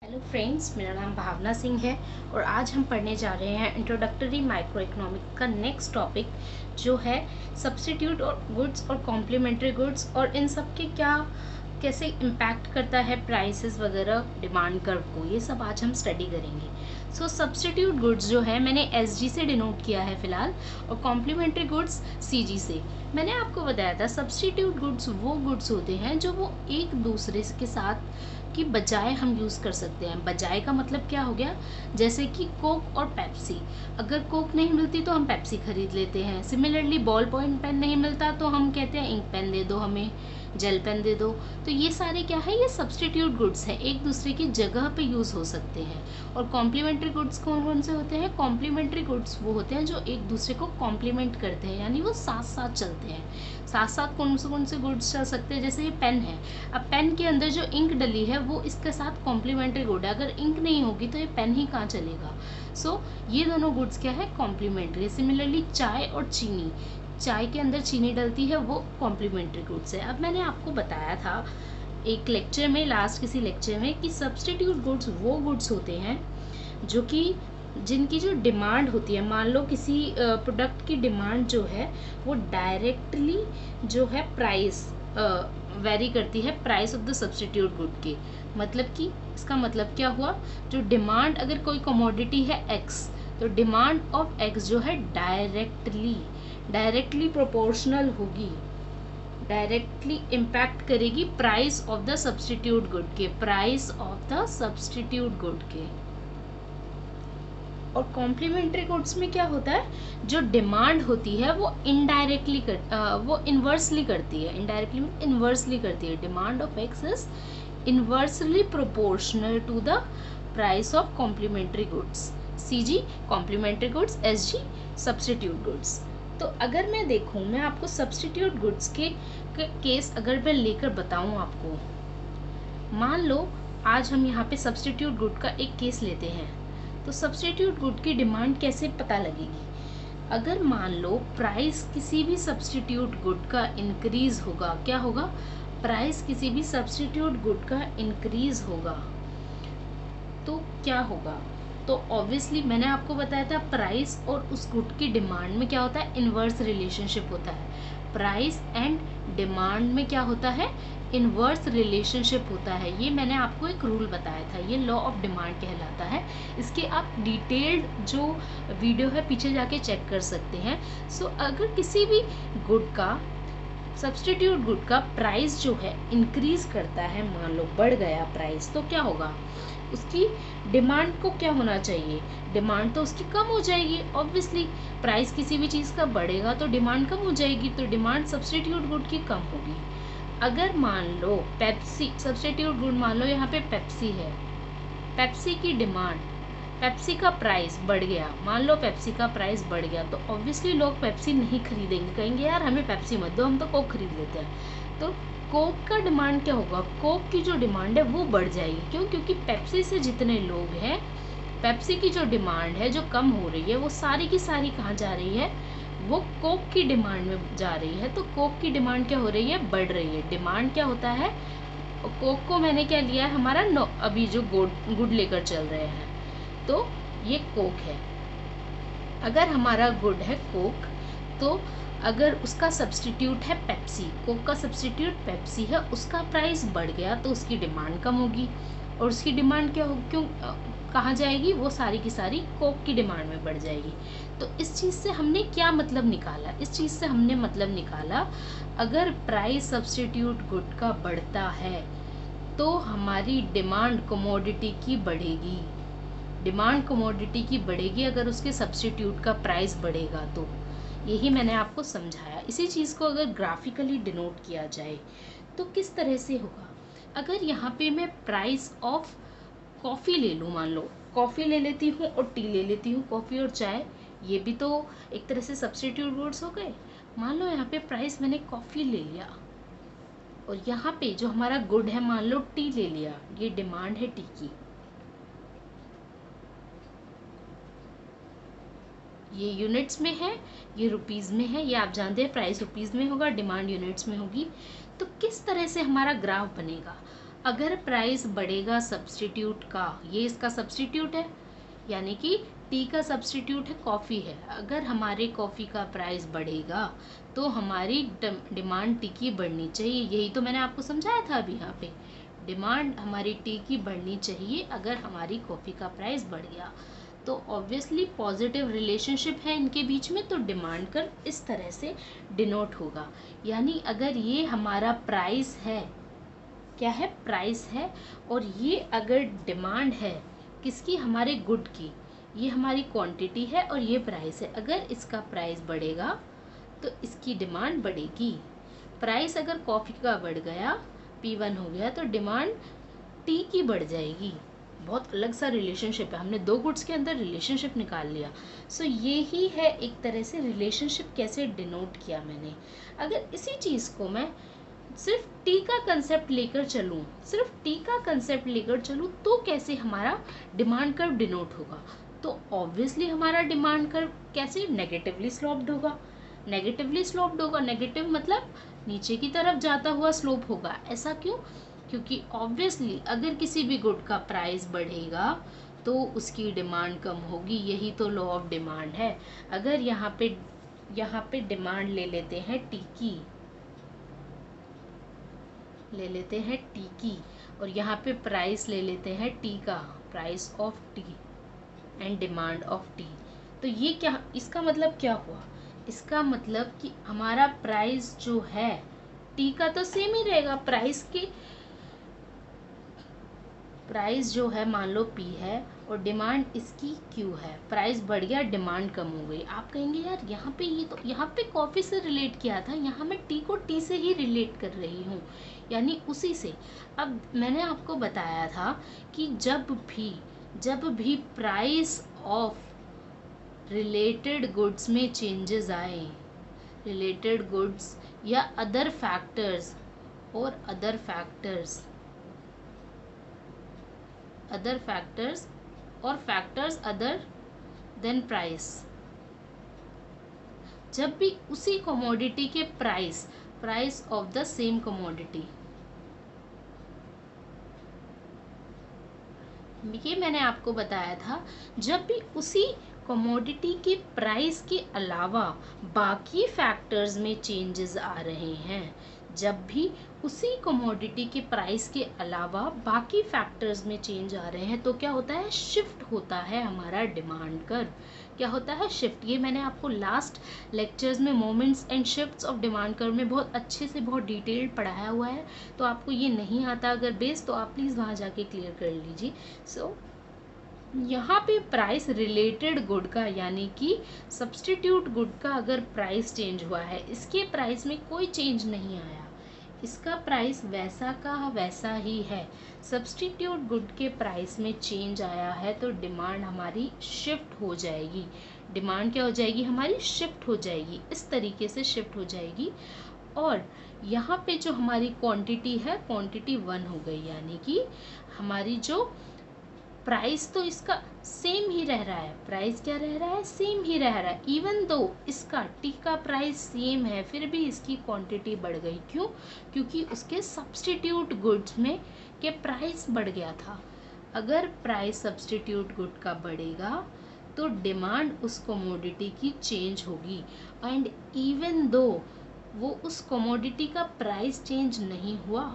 Hello friends, मेरा नाम भावना सिंह है और आज हम पढ़ने जा रहे हैं इंट्रोडक्टरी माइक्रो इकोनॉमिक्स का नेक्स्ट टॉपिक जो है सब्स्टिट्यूट और गुड्स और कॉम्प्लीमेंट्री गुड्स और इन सब के क्या कैसे इम्पैक्ट करता है प्राइसेस वगैरह डिमांड कर्व को। ये सब आज हम स्टडी करेंगे। सो सब्स्टिट्यूट गुड्स जो है मैंने एसजी से डिनोट किया है फिलहाल, और कॉम्प्लीमेंट्री गुड्स सीजी से। मैंने आपको बताया था सब्स्टिट्यूट गुड्स वो गुड्स होते हैं जो वो एक दूसरे के साथ की बजाय हम यूज़ कर सकते हैं। बजाय का मतलब क्या हो गया, जैसे कि कोक और पेप्सी। अगर कोक नहीं मिलती तो हम पेप्सी खरीद लेते हैं। सिमिलरली बॉल पॉइंट पेन नहीं मिलता तो हम कहते हैं इंक पेन दे दो, हमें जेल पेन दे दो। तो ये सारे क्या है, ये सब्स्टिट्यूट गुड्स हैं, एक दूसरे की जगह पे यूज़ हो सकते हैं। और कॉम्प्लीमेंट्री गुड्स कौन कौन से होते हैं? कॉम्प्लीमेंट्री गुड्स वो होते हैं जो एक दूसरे को कॉम्प्लीमेंट करते हैं, यानी वो साथ साथ चलते हैं। साथ साथ कौन से गुड्स चल सकते हैं? जैसे ये पेन है, अब पेन के अंदर जो इंक डली है वो इसके साथ कॉम्प्लीमेंट्री गुड है। अगर इंक नहीं होगी तो ये पेन ही कहाँ चलेगा। सो ये दोनों गुड्स क्या है, कॉम्प्लीमेंट्री। सिमिलरली चाय और चीनी, चाय के अंदर चीनी डलती है, वो कॉम्प्लीमेंट्री गुड्स है। अब मैंने आपको बताया था एक लेक्चर में, लास्ट किसी लेक्चर में, कि सब्स्टिट्यूट गुड्स वो गुड्स होते हैं जो कि जिनकी जो डिमांड होती है, मान लो किसी प्रोडक्ट की डिमांड जो है वो डायरेक्टली जो है प्राइस वेरी करती है price of the substitute good के। मतलब कि इसका मतलब क्या हुआ, जो डिमांड, अगर कोई कमोडिटी है एक्स, तो डिमांड ऑफ एक्स जो है डायरेक्टली प्रोपोर्शनल होगी, डायरेक्टली इम्पैक्ट करेगी price of the substitute good के, price of the substitute good के। और कॉम्प्लीमेंट्री गुड्स में क्या होता है, जो डिमांड होती है वो इनडायरेक्टली वो इन्वर्सली करती है। इनडायरेक्टली इन्वर्सली करती है। Demand of X is inversely proportional to the price of complementary goods. CG complementary goods, SG substitute goods. तो अगर मैं देखूं, मैं आपको सब्स्टिट्यूट गुड्स के केस अगर मैं लेकर बताऊं आपको, मान लो आज हम यहाँ पे सब्स्टिट्यूट गुड का एक केस लेते हैं। तो सब्स्टिट्यूट गुड की डिमांड कैसे पता लगेगी? अगर मान लो प्राइस किसी भी सब्स्टिट्यूट गुड का इंक्रीज होगा, क्या होगा, प्राइस किसी भी सब्स्टिट्यूट गुड का इंक्रीज होगा, तो क्या होगा? तो ऑब्वियसली मैंने आपको बताया था प्राइस और उस गुड की डिमांड में क्या होता है, इनवर्स रिलेशनशिप होता है। प्राइस एंड डिमांड में क्या होता है, इनवर्स रिलेशनशिप होता है। ये मैंने आपको एक रूल बताया था, ये लॉ ऑफ डिमांड कहलाता है। इसके आप डिटेल्ड जो वीडियो है पीछे जाके चेक कर सकते हैं। सो अगर किसी भी गुड का, सब्स्टिट्यूट गुड का प्राइस जो है इंक्रीज करता है, मान लो बढ़ गया प्राइस, तो क्या होगा, उसकी डिमांड को क्या होना चाहिए, डिमांड तो उसकी कम हो जाएगी। ऑब्वियसली प्राइस किसी भी चीज़ का बढ़ेगा तो डिमांड कम हो जाएगी, तो डिमांड सब्स्टिट्यूट गुड की कम होगी। अगर मान लो पेप्सी, सब्स्टिट्यूट गुड मान लो यहाँ पे पेप्सी है, पेप्सी की डिमांड, पेप्सी का प्राइस बढ़ गया, मान लो पेप्सी का प्राइस बढ़ गया, तो ऑब्वियसली लोग पेप्सी नहीं खरीदेंगे, कहेंगे यार हमें पेप्सी मत दो, हम तो कोक खरीद लेते हैं। तो कोक का डिमांड क्या होगा, कोक की जो डिमांड है वो बढ़ जाएगी। क्यों? क्योंकि पेप्सी से जितने लोग हैं, पेप्सी की जो डिमांड है जो कम हो रही है, वो सारी की सारी कहाँ जा रही है, वो कोक की डिमांड में जा रही है। तो कोक की डिमांड क्या हो रही है, बढ़ रही है। डिमांड क्या होता है, कोक को मैंने क्या लिया है, हमारा अभी जो गुड लेकर चल रहे हैं, तो ये कोक है। अगर हमारा गुड है कोक, तो अगर उसका सब्स्टिट्यूट है पेप्सी, कोक का सब्स्टिट्यूट पेप्सी है, उसका प्राइस बढ़ गया तो उसकी डिमांड कम होगी। और उसकी डिमांड क्या होगी, क्यों कहाँ जाएगी, वो सारी की सारी कोक की डिमांड में बढ़ जाएगी। तो इस चीज़ से हमने क्या मतलब निकाला, इस चीज़ से हमने मतलब निकाला, अगर प्राइस सब्स्टिट्यूट गुड का बढ़ता है तो हमारी डिमांड कमोडिटी की बढ़ेगी। डिमांड कमोडिटी की बढ़ेगी अगर उसके सब्स्टिट्यूट का प्राइस बढ़ेगा तो। यही मैंने आपको समझाया। इसी चीज़ को अगर ग्राफिकली डिनोट किया जाए तो किस तरह से होगा, अगर यहाँ पे मैं प्राइस ऑफ कॉफ़ी ले लूँ, मान लो कॉफ़ी ले लेती हूँ और टी ले लेती हूँ, कॉफ़ी और चाय, ये भी तो एक तरह से सब्स्टिट्यूट गुड्स हो गए। मान लो यहाँ पे प्राइस मैंने कॉफ़ी ले लिया और यहाँ पे जो हमारा गुड है मान लो टी ले लिया, ये डिमांड है टी की, ये यूनिट्स में है, ये रुपीज़ में है, ये आप जानते हैं प्राइस रुपीज़ में होगा, डिमांड यूनिट्स में होगी। तो किस तरह से हमारा ग्राफ बनेगा, अगर प्राइस बढ़ेगा सब्स्टिट्यूट का, ये इसका सब्स्टिट्यूट है, यानी कि टी का सब्स्टिट्यूट है कॉफ़ी है, अगर हमारे कॉफ़ी का प्राइस बढ़ेगा तो हमारी डिमांड टी की बढ़नी चाहिए। यही तो मैंने आपको समझाया था अभी यहाँ पे, डिमांड हमारी टी की बढ़नी चाहिए अगर हमारी कॉफ़ी का प्राइस बढ़ गया। तो ऑब्वियसली पॉजिटिव रिलेशनशिप है इनके बीच में, तो डिमांड कर्व इस तरह से डिनोट होगा। यानी अगर ये हमारा प्राइस है, क्या है, प्राइस है, और ये अगर डिमांड है किसकी, हमारे गुड की, ये हमारी क्वांटिटी है और ये प्राइस है, अगर इसका प्राइस बढ़ेगा तो इसकी डिमांड बढ़ेगी। प्राइस अगर कॉफ़ी का बढ़ गया, P1 हो गया, तो डिमांड टी की बढ़ जाएगी। बहुत अलग सा रिलेशनशिप है, हमने दो गुड्स के अंदर रिलेशनशिप निकाल लिया। सो ये ही है एक तरह से रिलेशनशिप कैसे डिनोट किया मैंने। अगर इसी चीज़ को मैं सिर्फ टी का कंसेप्ट लेकर चलूँ, सिर्फ टी का कंसेप्ट लेकर चलूँ, तो कैसे हमारा डिमांड कर्व डिनोट होगा। तो ऑब्वियसली हमारा डिमांड कर्व कैसे, नेगेटिवली स्लोप्ड होगा। नेगेटिवली स्लोप्ड होगा, नेगेटिव मतलब नीचे की तरफ जाता हुआ स्लोप होगा। ऐसा क्यों, क्योंकि ऑब्वियसली अगर किसी भी गुड का प्राइस बढ़ेगा तो उसकी डिमांड कम होगी, यही तो लॉ ऑफ डिमांड है। अगर यहाँ पे डिमांड ले लेते हैं टी की, ले लेते हैं टी की, और यहाँ पे प्राइस ले लेते हैं टी का, price of T and demand of T, तो ये क्या, इसका मतलब क्या हुआ, इसका मतलब कि हमारा प्राइस जो है टी का तो सेम ही रहेगा, प्राइस जो है मान लो P है और डिमांड इसकी Q है। प्राइस बढ़ गया, डिमांड कम हो गई। आप कहेंगे यार यहाँ पे ये तो, यहाँ पे कॉफ़ी से रिलेट किया था, यहाँ मैं टी को टी से ही रिलेट कर रही हूँ, यानी उसी से। अब मैंने आपको बताया था कि जब भी प्राइस ऑफ रिलेटेड गुड्स में चेंजेस आए, रिलेटेड गुड्स या अदर फैक्टर्स और फैक्टर्स अदर देन प्राइस, जब भी उसी कमोडिटी के price of the same commodity, ये मैंने आपको बताया था, जब भी उसी कमोडिटी के प्राइस के अलावा बाकी फैक्टर्स में चेंजेस आ रहे हैं, जब भी उसी कमोडिटी के प्राइस के अलावा बाकी फैक्टर्स में चेंज आ रहे हैं, तो क्या होता है, शिफ्ट होता है हमारा डिमांड कर्व। क्या होता है, शिफ्ट। ये मैंने आपको लास्ट लेक्चर्स में moments and shifts of demand curve में बहुत अच्छे से, बहुत डिटेल्ड पढ़ाया हुआ है। तो आपको ये नहीं आता अगर बेस, तो आप प्लीज़ वहाँ जाके क्लियर कर लीजिए। सो यहाँ पे प्राइस रिलेटेड गुड का, यानी कि सब्स्टिट्यूट गुड का अगर प्राइस चेंज हुआ है, इसके प्राइस में कोई चेंज नहीं आया, इसका प्राइस वैसा का वैसा ही है, सब्स्टिट्यूट गुड के प्राइस में चेंज आया है, तो डिमांड हमारी शिफ्ट हो जाएगी। डिमांड क्या हो जाएगी, हमारी शिफ्ट हो जाएगी, इस तरीके से शिफ्ट हो जाएगी। और यहाँ पे जो हमारी क्वांटिटी है, क्वांटिटी 1 हो गई, यानी कि हमारी जो प्राइस तो इसका सेम ही रह रहा है, प्राइस क्या रह रहा है, सेम ही रह रहा है। इवन दो इसका टी का प्राइस सेम है, फिर भी इसकी क्वांटिटी बढ़ गई। क्यों, क्योंकि उसके सब्स्टिट्यूट गुड्स में के प्राइस बढ़ गया था। अगर प्राइस सब्स्टिट्यूट गुड का बढ़ेगा तो डिमांड उस कमोडिटी की चेंज होगी, एंड इवन दो वो उस कमोडिटी का प्राइस चेंज नहीं हुआ,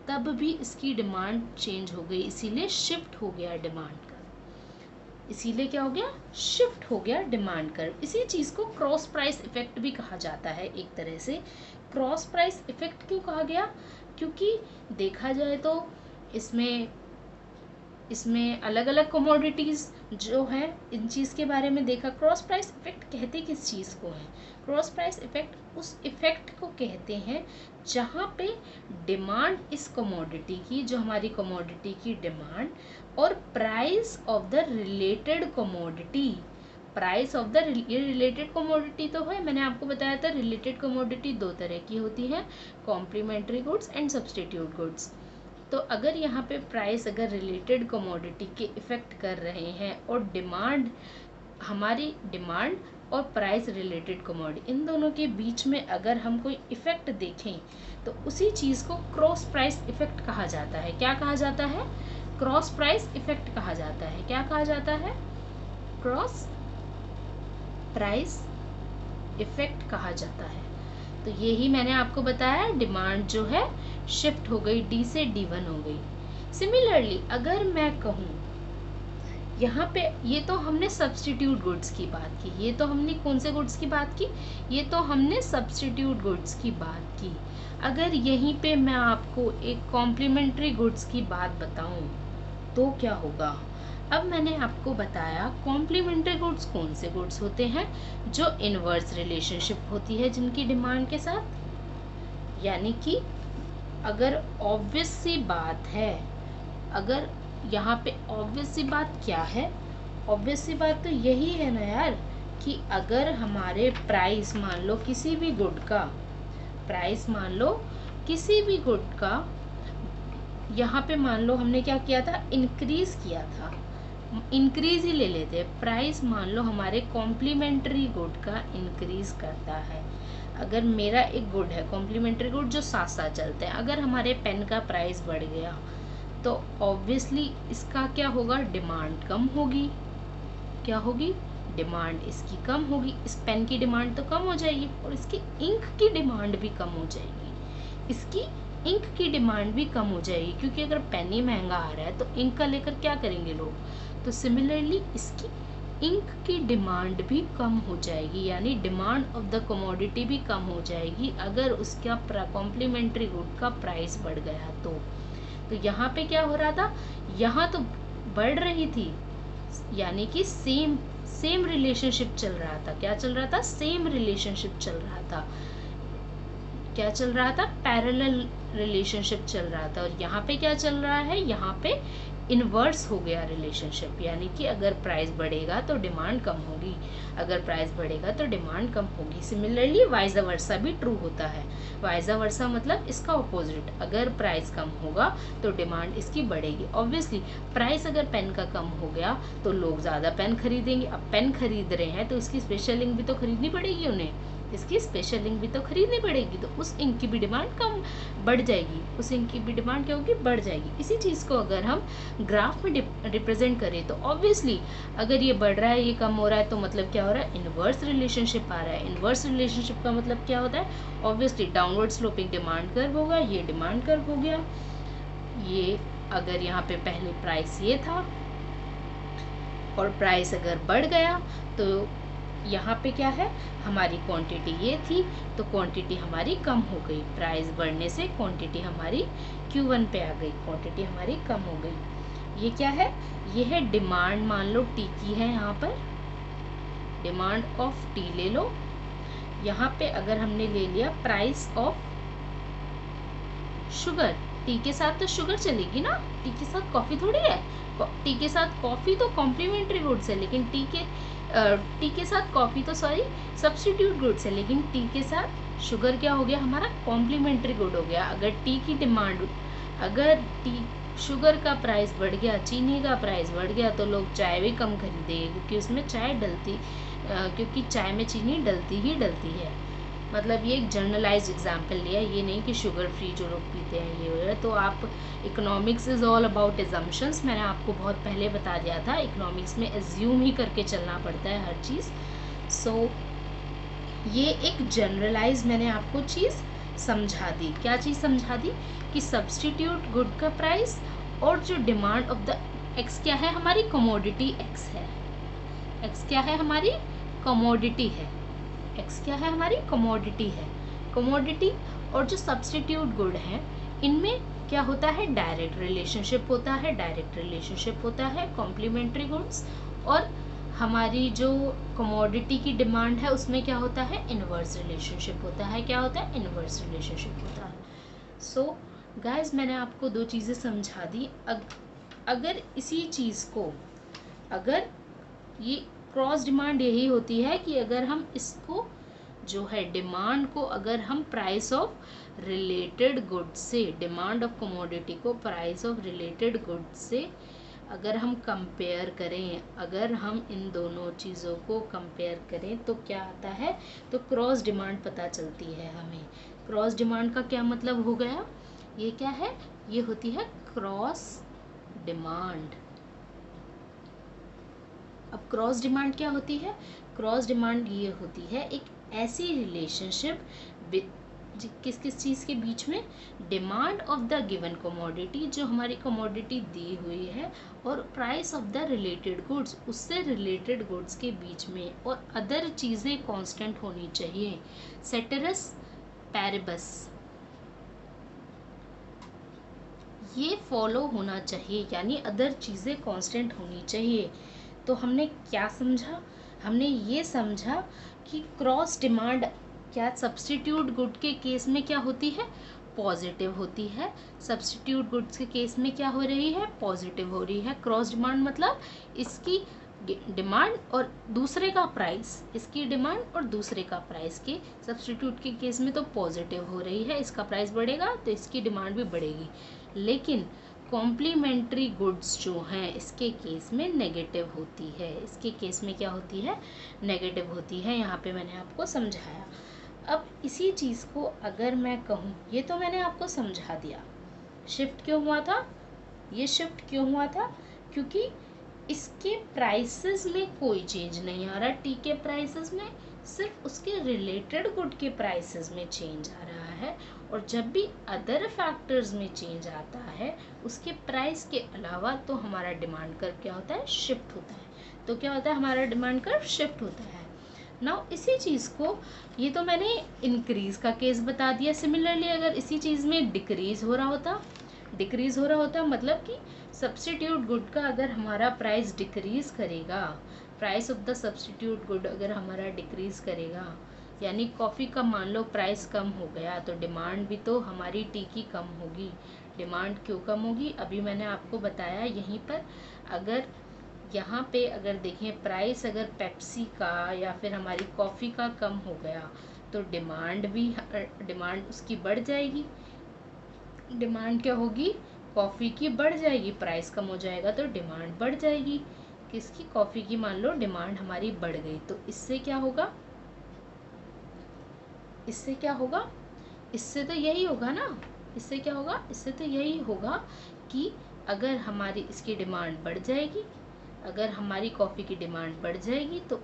तब भी इसकी डिमांड चेंज हो गई, इसीलिए शिफ्ट हो गया डिमांड कर्व। इसीलिए क्या हो गया, शिफ्ट हो गया डिमांड कर्व। इसी चीज़ को क्रॉस प्राइस इफेक्ट भी कहा जाता है एक तरह से। क्रॉस प्राइस इफेक्ट क्यों कहा गया, क्योंकि देखा जाए तो इसमें अलग अलग कमोडिटीज़ जो है, इन चीज़ के बारे में देखा। क्रॉस प्राइस इफेक्ट कहते किस चीज़ को है, क्रॉस प्राइस इफेक्ट उस इफेक्ट को कहते हैं जहाँ पे डिमांड इस कमोडिटी की, जो हमारी कमोडिटी की डिमांड, और price of the related commodity, price of the related commodity तो है, मैंने आपको बताया था रिलेटेड कमोडिटी दो तरह की होती है, complementary goods and substitute goods. तो अगर यहाँ पे प्राइस अगर रिलेटेड कमोडिटी के इफेक्ट कर रहे हैं और डिमांड, हमारी डिमांड और प्राइस रिलेटेड कमोडिटी, इन दोनों के बीच में अगर हम कोई इफेक्ट देखें तो उसी चीज़ को क्रॉस प्राइस इफेक्ट कहा जाता है। क्या कहा जाता है? क्रॉस प्राइस इफेक्ट कहा जाता है। क्या कहा जाता है? क्रॉस प्राइस इफेक्ट कहा जाता है। तो यही मैंने आपको बताया, डिमांड जो है शिफ्ट हो गई, डी से D1 हो गई। सिमिलरली अगर मैं कहूँ यहाँ पे, ये तो हमने सब्स्टिट्यूट गुड्स की बात की, ये तो हमने कौन से गुड्स की बात की? ये तो हमने सब्स्टिट्यूट गुड्स की बात की। अगर यहीं पे मैं आपको एक कॉम्प्लीमेंट्री गुड्स की बात बताऊं तो क्या होगा? अब मैंने आपको बताया कॉम्प्लीमेंट्री गुड्स कौन से गुड्स होते हैं? जो इनवर्स रिलेशनशिप होती है जिनकी डिमांड के साथ। यानी कि अगर ऑब्वियस सी बात है, अगर यहाँ पे ऑब्वियस सी बात क्या है? ऑब्वियस सी बात तो यही है ना यार, कि अगर हमारे प्राइस मान लो किसी भी गुड का, प्राइस मान लो किसी भी गुड का, यहाँ पे मान लो हमने क्या किया था? इंक्रीज किया था, इंक्रीज ही ले लेते हैं। प्राइस मान लो हमारे कॉम्प्लीमेंट्री गुड का इंक्रीज करता है। अगर मेरा एक गुड है कॉम्प्लीमेंट्री गुड जो साथ साथ चलते हैं, अगर हमारे पेन का प्राइस बढ़ गया तो ऑब्वियसली इसका क्या होगा? डिमांड कम होगी। क्या होगी? डिमांड इसकी कम होगी। इस पेन की डिमांड तो कम हो जाएगी और इसकी इंक की डिमांड भी कम हो जाएगी। इसकी इंक की डिमांड भी कम हो जाएगी, क्योंकि अगर पेन ही महंगा आ रहा है तो इंक का लेकर क्या करेंगे लोग? तो सिमिलरली इसकी इंक की डिमांड भी कम हो जाएगी, यानी डिमांड ऑफ द कमोडिटी भी कम हो जाएगी अगर उसका कॉम्प्लीमेंट्री गुड का प्राइस बढ़ गया तो यहाँ पे क्या हो रहा था? यहाँ तो बढ़ रही थी, यानी कि सेम रिलेशनशिप चल रहा था। क्या चल रहा था? सेम रिलेशनशिप चल रहा था। क्या चल रहा था? पैरेलल रिलेशनशिप चल रहा था। और यहाँ पे क्या चल रहा है? यहाँ पे इनवर्स हो गया रिलेशनशिप, यानी कि अगर प्राइस बढ़ेगा तो डिमांड कम होगी, अगर प्राइस बढ़ेगा तो डिमांड कम होगी। सिमिलरली वाइस वर्सा भी ट्रू होता है। वाइस वर्सा मतलब इसका ऑपोजिट, अगर प्राइस कम होगा तो डिमांड इसकी बढ़ेगी। ऑब्वियसली प्राइस अगर पेन का कम हो गया तो लोग ज़्यादा पेन खरीदेंगे। अब पेन खरीद रहे हैं तो इसकी स्पेशल इंक भी तो खरीदनी पड़ेगी उन्हें, इसकी स्पेशल इंक भी तो खरीदनी पड़ेगी, तो उस इंक की भी डिमांड कम बढ़ जाएगी, उस इंक की भी डिमांड क्या होगी? बढ़ जाएगी। इसी चीज़ को अगर हम ग्राफ में रिप्रेजेंट करें तो ऑब्वियसली अगर ये बढ़ रहा है ये कम हो रहा है तो मतलब क्या हो रहा है? इनवर्स रिलेशनशिप आ रहा है। इनवर्स रिलेशनशिप का मतलब क्या होता है? Obviously downward sloping demand curve होगा, ये डिमांड कर्व हो गया। ये अगर यहाँ पे पहले प्राइस ये था और प्राइस अगर बढ़ गया तो यहाँ पे क्या है? हमारी क्वांटिटी ये थी तो क्वांटिटी हमारी कम हो गई, प्राइस बढ़ने से क्वांटिटी हमारी Q1 पे आ गई, क्वांटिटी हमारी कम हो गई। ये क्या है? ये है डिमांड, मान लो T की है, यहाँ पर डिमांड ऑफ T ले लो। यहाँ पे अगर हमने ले लिया प्राइस ऑफ शुगर, टी के साथ तो शुगर चलेगी ना, टी के साथ कॉफी थोड़ी है। टी के साथ कॉफी तो कॉम्प्लीमेंट्री गुड्स है, लेकिन टी के साथ कॉफी तो सब्स्टिट्यूट गुड्स है, लेकिन टी के साथ शुगर क्या हो गया? हमारा कॉम्प्लीमेंट्री गुड हो गया। अगर टी की डिमांड, अगर शुगर का प्राइस बढ़ गया, चीनी का प्राइस बढ़ गया तो लोग चाय भी कम खरीदेंगे, क्योंकि उसमें क्योंकि चाय में चीनी डलती ही डलती है। मतलब ये एक जनरलाइज्ड एग्जांपल लिया, ये नहीं कि शुगर फ्री जो लोग पीते हैं ये है। तो आप, economics is all about assumptions, मैंने आपको बहुत पहले बता दिया था, इकोनॉमिक्स में एज्यूम ही करके चलना पड़ता है हर चीज़। सो ये एक जनरलाइज मैंने आपको चीज़ समझा दी। क्या चीज़ समझा दी? कि सब्स्टिट्यूट गुड का प्राइस और जो डिमांड ऑफ द एक्स क्या है? हमारी कमोडिटी एक्स है। एक्स क्या है? हमारी कमोडिटी है। एक्स क्या है? हमारी कमोडिटी है। कमोडिटी और जो सब्स्टिट्यूट गुड हैं इनमें क्या होता है? डायरेक्ट रिलेशनशिप होता है, डायरेक्ट रिलेशनशिप होता है कॉम्प्लीमेंट्री गुड्स, और हमारी जो कमोडिटी की डिमांड है उसमें क्या होता है? इनवर्स रिलेशनशिप होता है। क्या होता है? इनवर्स रिलेशनशिप होता है। सो गाइज, मैंने आपको दो चीज़ें समझा दी। अगर इसी चीज़ को, अगर ये क्रॉस डिमांड यही होती है कि अगर हम इसको जो है डिमांड को, अगर हम प्राइस ऑफ रिलेटेड गुड्स से, डिमांड ऑफ कमोडिटी को प्राइस ऑफ रिलेटेड गुड्स से अगर हम कंपेयर करें, अगर हम इन दोनों चीज़ों को कंपेयर करें तो क्या आता है, तो क्रॉस डिमांड पता चलती है हमें। क्रॉस डिमांड का क्या मतलब हो गया, ये क्या है, ये होती है क्रॉस डिमांड। अब क्रॉस डिमांड क्या होती है, क्रॉस डिमांड ये होती है एक ऐसी रिलेशनशिप किस किस चीज़ के बीच में, demand of the given commodity, जो हमारी कमोडिटी दी हुई है, और price of the related goods, उससे रिलेटेड गुड्स के बीच में, और अदर चीज़ें कांस्टेंट होनी चाहिए, सेटेरस पैरिबस, ये फॉलो होना चाहिए, यानी अदर चीज़ें कांस्टेंट होनी चाहिए। तो हमने क्या समझा, हमने ये समझा कि क्रॉस डिमांड क्या सब्स्टिट्यूट गुड के केस में क्या होती है, पॉजिटिव होती है, सब्स्टिट्यूट गुड्स के केस में क्या हो रही है, पॉजिटिव हो रही है। क्रॉस डिमांड मतलब इसकी डिमांड और दूसरे का प्राइस, इसकी डिमांड और दूसरे का प्राइस के सब्स्टिट्यूट के केस में तो पॉजिटिव हो रही है, इसका प्राइस बढ़ेगा तो इसकी डिमांड भी बढ़ेगी। लेकिन कॉम्प्लीमेंट्री गुड्स जो हैं इसके केस में नेगेटिव होती है, इसके केस में क्या होती है, नेगेटिव होती है। यहाँ पे मैंने आपको समझाया। अब इसी चीज़ को अगर मैं कहूँ, ये तो मैंने आपको समझा दिया शिफ्ट क्यों हुआ था, ये शिफ्ट क्यों हुआ था, क्योंकि इसके प्राइसेस में कोई चेंज नहीं आ रहा, टी के प्राइसेस में सिर्फ उसके रिलेटेड गुड के प्राइसेस में चेंज आ रहा है, और जब भी अदर फैक्टर्स में चेंज आता है उसके प्राइस के अलावा, तो हमारा डिमांड कर्व क्या होता है, शिफ्ट होता है। तो क्या होता है, हमारा डिमांड कर्व शिफ्ट होता है। नाउ इसी चीज़ को, ये तो मैंने इंक्रीज़ का केस बता दिया। सिमिलरली अगर इसी चीज़ में डिक्रीज़ हो रहा होता, डिक्रीज़ हो रहा होता मतलब कि सब्स्टिट्यूट गुड का अगर हमारा प्राइस डिक्रीज़ करेगा, price of the substitute good अगर हमारा डिक्रीज़ करेगा, यानी कॉफ़ी का मान लो प्राइस कम हो गया, तो डिमांड भी तो हमारी टी की कम होगी। डिमांड क्यों कम होगी, अभी मैंने आपको बताया यहीं पर। अगर यहाँ पे अगर देखें प्राइस अगर पेप्सी का या फिर हमारी कॉफ़ी का कम हो गया, तो डिमांड भी, डिमांड उसकी बढ़ जाएगी। डिमांड क्या होगी, कॉफ़ी की बढ़ जाएगी, प्राइस कम हो जाएगा तो डिमांड बढ़ जाएगी। किसकी, कॉफ़ी की मान लो डिमांड हमारी बढ़ गई, तो इससे क्या होगा, इससे क्या होगा, इससे तो यही होगा ना, इससे क्या होगा, इससे तो यही होगा कि अगर हमारी इसकी डिमांड बढ़ जाएगी, अगर हमारी कॉफ़ी की डिमांड बढ़ जाएगी, तो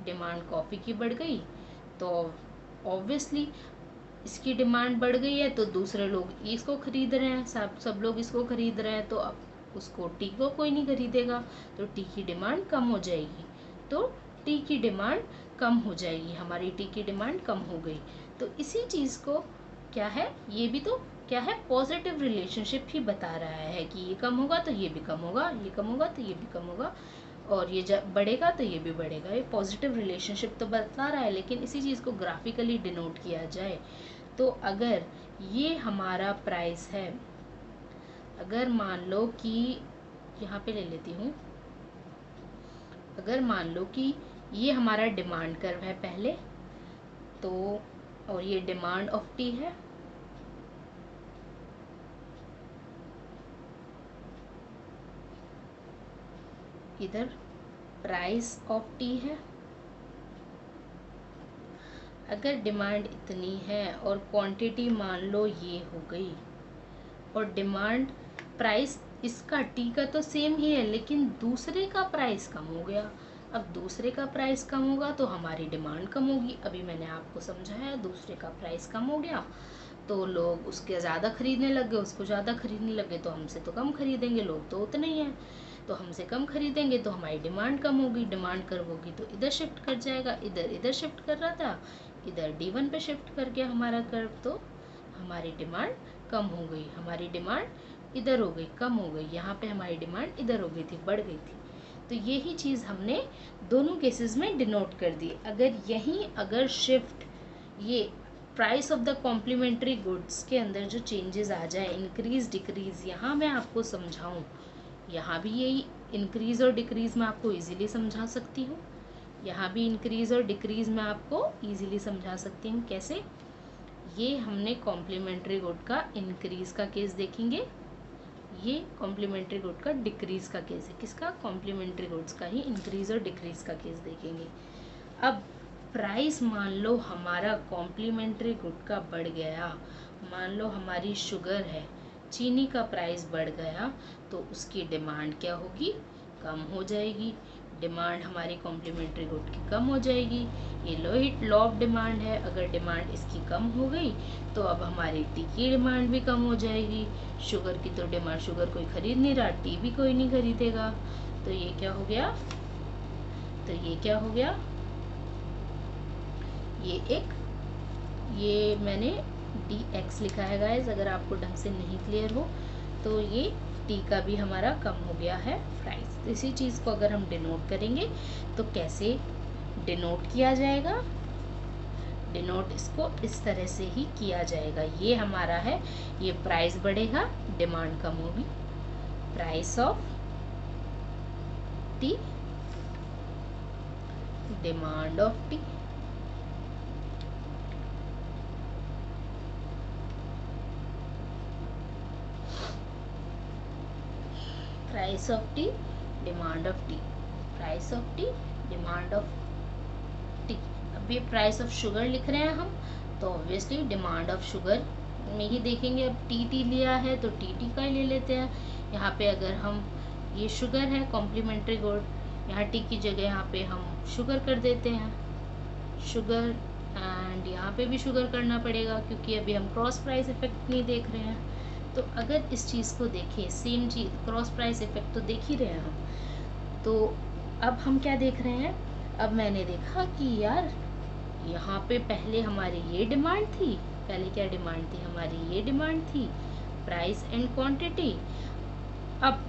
डिमांड कॉफ़ी की बढ़ गई, तो ऑब्वियसली इसकी डिमांड बढ़ गई है तो दूसरे लोग इसको खरीद रहे हैं, सब लोग इसको खरीद रहे हैं, तो अब उसको टी को कोई नहीं खरीदेगा, तो टी की डिमांड कम हो जाएगी, तो टी की डिमांड कम हो जाएगी, हमारी टी की डिमांड कम हो गई। तो इसी चीज़ को क्या है, ये भी तो क्या है, पॉजिटिव रिलेशनशिप ही बता रहा है कि ये कम होगा तो ये भी कम होगा, ये कम होगा तो ये भी कम होगा, और ये जब बढ़ेगा तो ये भी बढ़ेगा। ये पॉजिटिव रिलेशनशिप तो बता रहा है, लेकिन इसी चीज़ को ग्राफिकली डिनोट किया जाए तो अगर ये हमारा प्राइस है, अगर मान लो कि यहाँ पे ले लेती हूँ, अगर मान लो कि ये हमारा डिमांड कर्व है पहले तो, और ये डिमांड ऑफ टी है, इधर प्राइस ऑफ टी है। अगर डिमांड इतनी है और क्वांटिटी मान लो ये हो गई, और डिमांड प्राइस इसका टी का तो सेम ही है, लेकिन दूसरे का प्राइस कम हो गया। अब दूसरे का प्राइस कम होगा तो हमारी डिमांड कम होगी। अभी मैंने आपको समझाया, दूसरे का प्राइस कम हो गया तो लोग उसके ज़्यादा खरीदने लग गए, उसको ज़्यादा खरीदने लगे तो हमसे तो कम खरीदेंगे, लोग तो उतने ही हैं, तो हमसे कम खरीदेंगे तो हमारी डिमांड कम होगी, डिमांड कर्व होगी तो इधर शिफ्ट कर जाएगा, इधर शिफ्ट कर रहा था, इधर D1 पे शिफ्ट कर गया हमारा कर्व, तो हमारी डिमांड कम हो गई, हमारी डिमांड इधर हो गई, कम हो गई, यहाँ पे हमारी डिमांड इधर हो गई थी, बढ़ गई थी। तो यही चीज़ हमने दोनों केसेस में डिनोट कर दी। अगर शिफ्ट ये price of the complementary goods के अंदर जो चेंजेस आ जाए, इंक्रीज डिक्रीज, यहाँ मैं आपको समझाऊँ, यहाँ भी यही इंक्रीज़ और डिक्रीज़ मैं आपको इजीली समझा सकती हूँ, यहाँ भी इंक्रीज़ और डिक्रीज़ मैं आपको इजीली समझा सकती हूँ। कैसे, ये हमने कॉम्प्लीमेंट्री गुड का इंक्रीज़ का केस देखेंगे, ये कॉम्प्लीमेंट्री गुड का डिक्रीज का केस है। किसका? कॉम्प्लीमेंट्री गुड्स का ही इंक्रीज और डिक्रीज का केस देखेंगे। अब प्राइस मान लो हमारा कॉम्प्लीमेंट्री गुड का बढ़ गया, मान लो हमारी शुगर है, चीनी का प्राइस बढ़ गया, तो उसकी डिमांड क्या होगी? कम हो जाएगी। डिमांड हमारी कॉम्प्लीमेंट्री गुड की कम हो जाएगी। ये लॉ ऑफ डिमांड है। अगर डिमांड इसकी कम हो गई तो अब हमारी टी की डिमांड भी कम हो जाएगी। शुगर की तो डिमांड, शुगर कोई खरीद नहीं रहा, टी भी कोई नहीं खरीदेगा। तो ये क्या हो गया? ये मैंने dx लिखा है गाइस, अगर आपको ढंग से नहीं क्लियर हो तो ये टी का भी हमारा कम हो गया है प्राइस। तो इसी चीज़ को अगर हम डिनोट करेंगे तो कैसे डिनोट किया जाएगा? डिनोट इसको इस तरह से ही किया जाएगा। ये हमारा है, ये प्राइस बढ़ेगा, डिमांड कम होगी। Price of T, demand of T. Price of T, demand of T. Price of T, demand of T. अब ये प्राइस ऑफ शुगर लिख रहे हैं हम, तो ऑब्वियसली डिमांड ऑफ शुगर में ही देखेंगे। अब टी लिया है तो टी का ही ले लेते हैं। यहाँ पे अगर हम, ये शुगर है कॉम्प्लीमेंट्री गुड, यहाँ टी की जगह यहाँ पे हम शुगर कर देते हैं, शुगर, एंड यहाँ पे भी शुगर करना पड़ेगा क्योंकि अभी हम क्रॉस प्राइस इफेक्ट नहीं देख रहे हैं। तो अगर इस चीज़ को देखें, सेम चीज़ क्रॉस प्राइस इफेक्ट तो देख ही रहे हैं हम, तो अब हम क्या देख रहे हैं? अब मैंने देखा कि यार यहाँ पे पहले हमारी ये डिमांड थी, पहले क्या डिमांड थी हमारी? ये डिमांड थी, प्राइस एंड क्वांटिटी। अब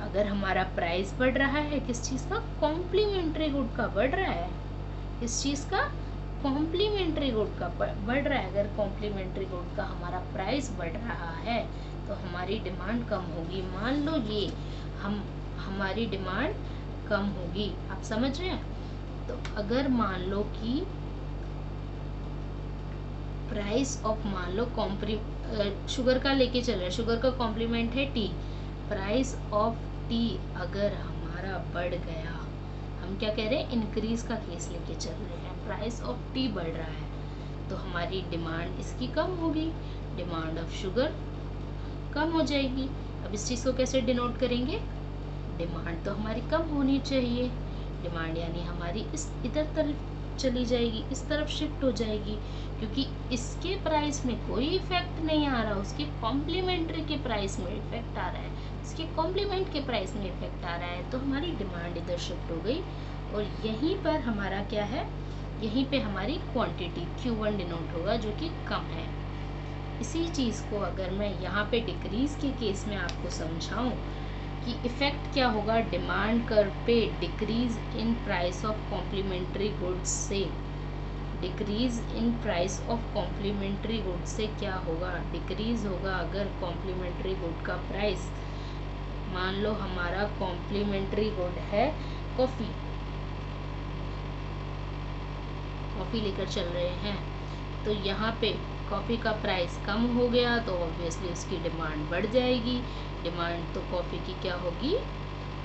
अगर हमारा प्राइस बढ़ रहा है किस चीज़ का? कॉम्प्लीमेंट्री गुड का बढ़ रहा है। किस चीज़ का? कॉम्प्लीमेंट्री गुड का बढ़ रहा है। अगर कॉम्प्लीमेंट्री गुड का हमारा प्राइस बढ़ रहा है तो हमारी डिमांड कम होगी। मान लो ये हमारी डिमांड कम होगी, आप समझ रहे हैं? तो अगर मान लो कि प्राइस ऑफ, मान लो शुगर का लेके चल रहे हैं, शुगर का कॉम्प्लीमेंट है टी, प्राइस ऑफ टी अगर हमारा बढ़ गया, हम क्या कह रहे हैं? इंक्रीज का केस लेके चल रहे हैं। प्राइस ऑफ टी बढ़ रहा है तो हमारी डिमांड इसकी कम होगी, डिमांड ऑफ शुगर कम हो जाएगी। अब इस चीज़ को कैसे डिनोट करेंगे? डिमांड तो हमारी कम होनी चाहिए, डिमांड यानी हमारी इधर तरफ चली जाएगी, इस तरफ शिफ्ट हो जाएगी, क्योंकि इसके प्राइस में कोई इफेक्ट नहीं आ रहा, उसके कॉम्प्लीमेंट्री के प्राइस में इफेक्ट आ रहा है, इसके कॉम्प्लीमेंट के प्राइस में इफेक्ट आ रहा है। तो हमारी डिमांड इधर शिफ्ट हो गई और यहीं पर हमारा क्या है? यहीं पे हमारी क्वांटिटी Q1 डिनोट होगा जो कि कम है। इसी चीज़ को अगर मैं यहाँ पे डिक्रीज के केस में आपको समझाऊं कि इफेक्ट क्या होगा डिमांड कर्व पे, decrease in price of complementary goods से, decrease in price of complementary goods से क्या होगा? डिक्रीज होगा अगर कॉम्प्लीमेंट्री गुड का प्राइस, मान लो हमारा कॉम्प्लीमेंट्री गुड है कॉफ़ी, कॉफ़ी लेकर चल रहे हैं, तो यहाँ पे कॉफ़ी का प्राइस कम हो गया तो ऑब्वियसली उसकी डिमांड बढ़ जाएगी। डिमांड तो कॉफ़ी की क्या होगी?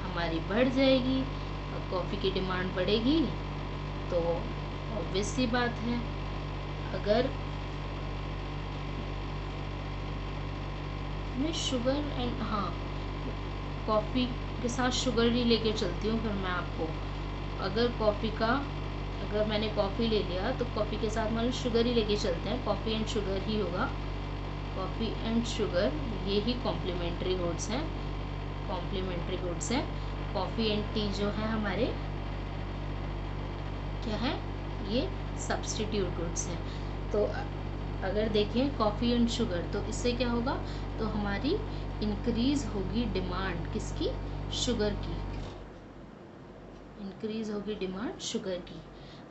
हमारी बढ़ जाएगी। और कॉफ़ी की डिमांड बढ़ेगी तो ऑब्वियस सी बात है, अगर मैं शुगर एंड, हाँ, कॉफ़ी के साथ शुगर ही लेके चलती हूँ फिर मैं आपको। अगर अगर मैंने कॉफ़ी ले लिया तो कॉफ़ी के साथ मान लो शुगर ही लेके चलते हैं, कॉफ़ी एंड शुगर ही होगा। कॉफ़ी एंड शुगर ये ही कॉम्प्लीमेंट्री गुड्स हैं, कॉम्प्लीमेंट्री गुड्स हैं। कॉफ़ी एंड टी जो है हमारे क्या है? ये सब्स्टिट्यूट गुड्स हैं। तो अगर देखें कॉफ़ी एंड शुगर, तो इससे क्या होगा? तो हमारी इंक्रीज होगी डिमांड किसकी? शुगर की, इंक्रीज होगी डिमांड शुगर की।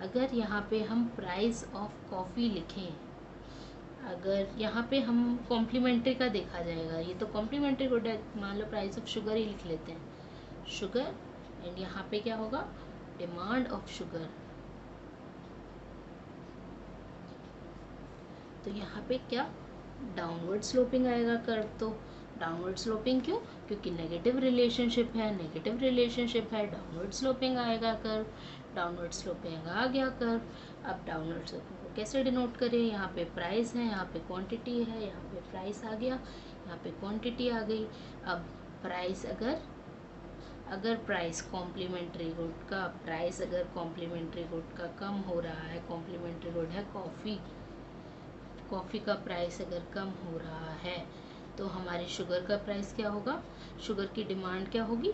अगर यहाँ पे हम प्राइस ऑफ कॉफ़ी लिखें, अगर यहाँ पे हम कॉम्प्लीमेंट्री का देखा जाएगा, ये तो कॉम्प्लीमेंट्री गुड है, मान लो प्राइस ऑफ शुगर ही लिख लेते हैं, शुगर, एंड यहाँ पे क्या होगा? Demand of sugar. तो यहाँ पे क्या? डाउनवर्ड स्लोपिंग आएगा कर्व, तो डाउनवर्ड स्लोपिंग क्यों? क्योंकि नेगेटिव रिलेशनशिप है, नेगेटिव रिलेशनशिप है, डाउनवर्ड स्लोपिंग आएगा कर्व, डाउनवर्ड स्लोपिंग आ गया कर्व। अब डाउनवर्ड स्लोपिंग को कैसे डिनोट करें? यहाँ पे प्राइस है, यहाँ पे क्वांटिटी है, यहाँ पे प्राइस आ गया, यहाँ पे क्वांटिटी आ गई। अब प्राइस अगर प्राइस कॉम्प्लीमेंट्री गुड का प्राइस अगर कॉम्प्लीमेंट्री गुड का कम हो रहा है, कॉम्प्लीमेंट्री गुड है कॉफ़ी का प्राइस अगर कम हो रहा है तो हमारी शुगर का प्राइस क्या होगा? शुगर की डिमांड क्या होगी?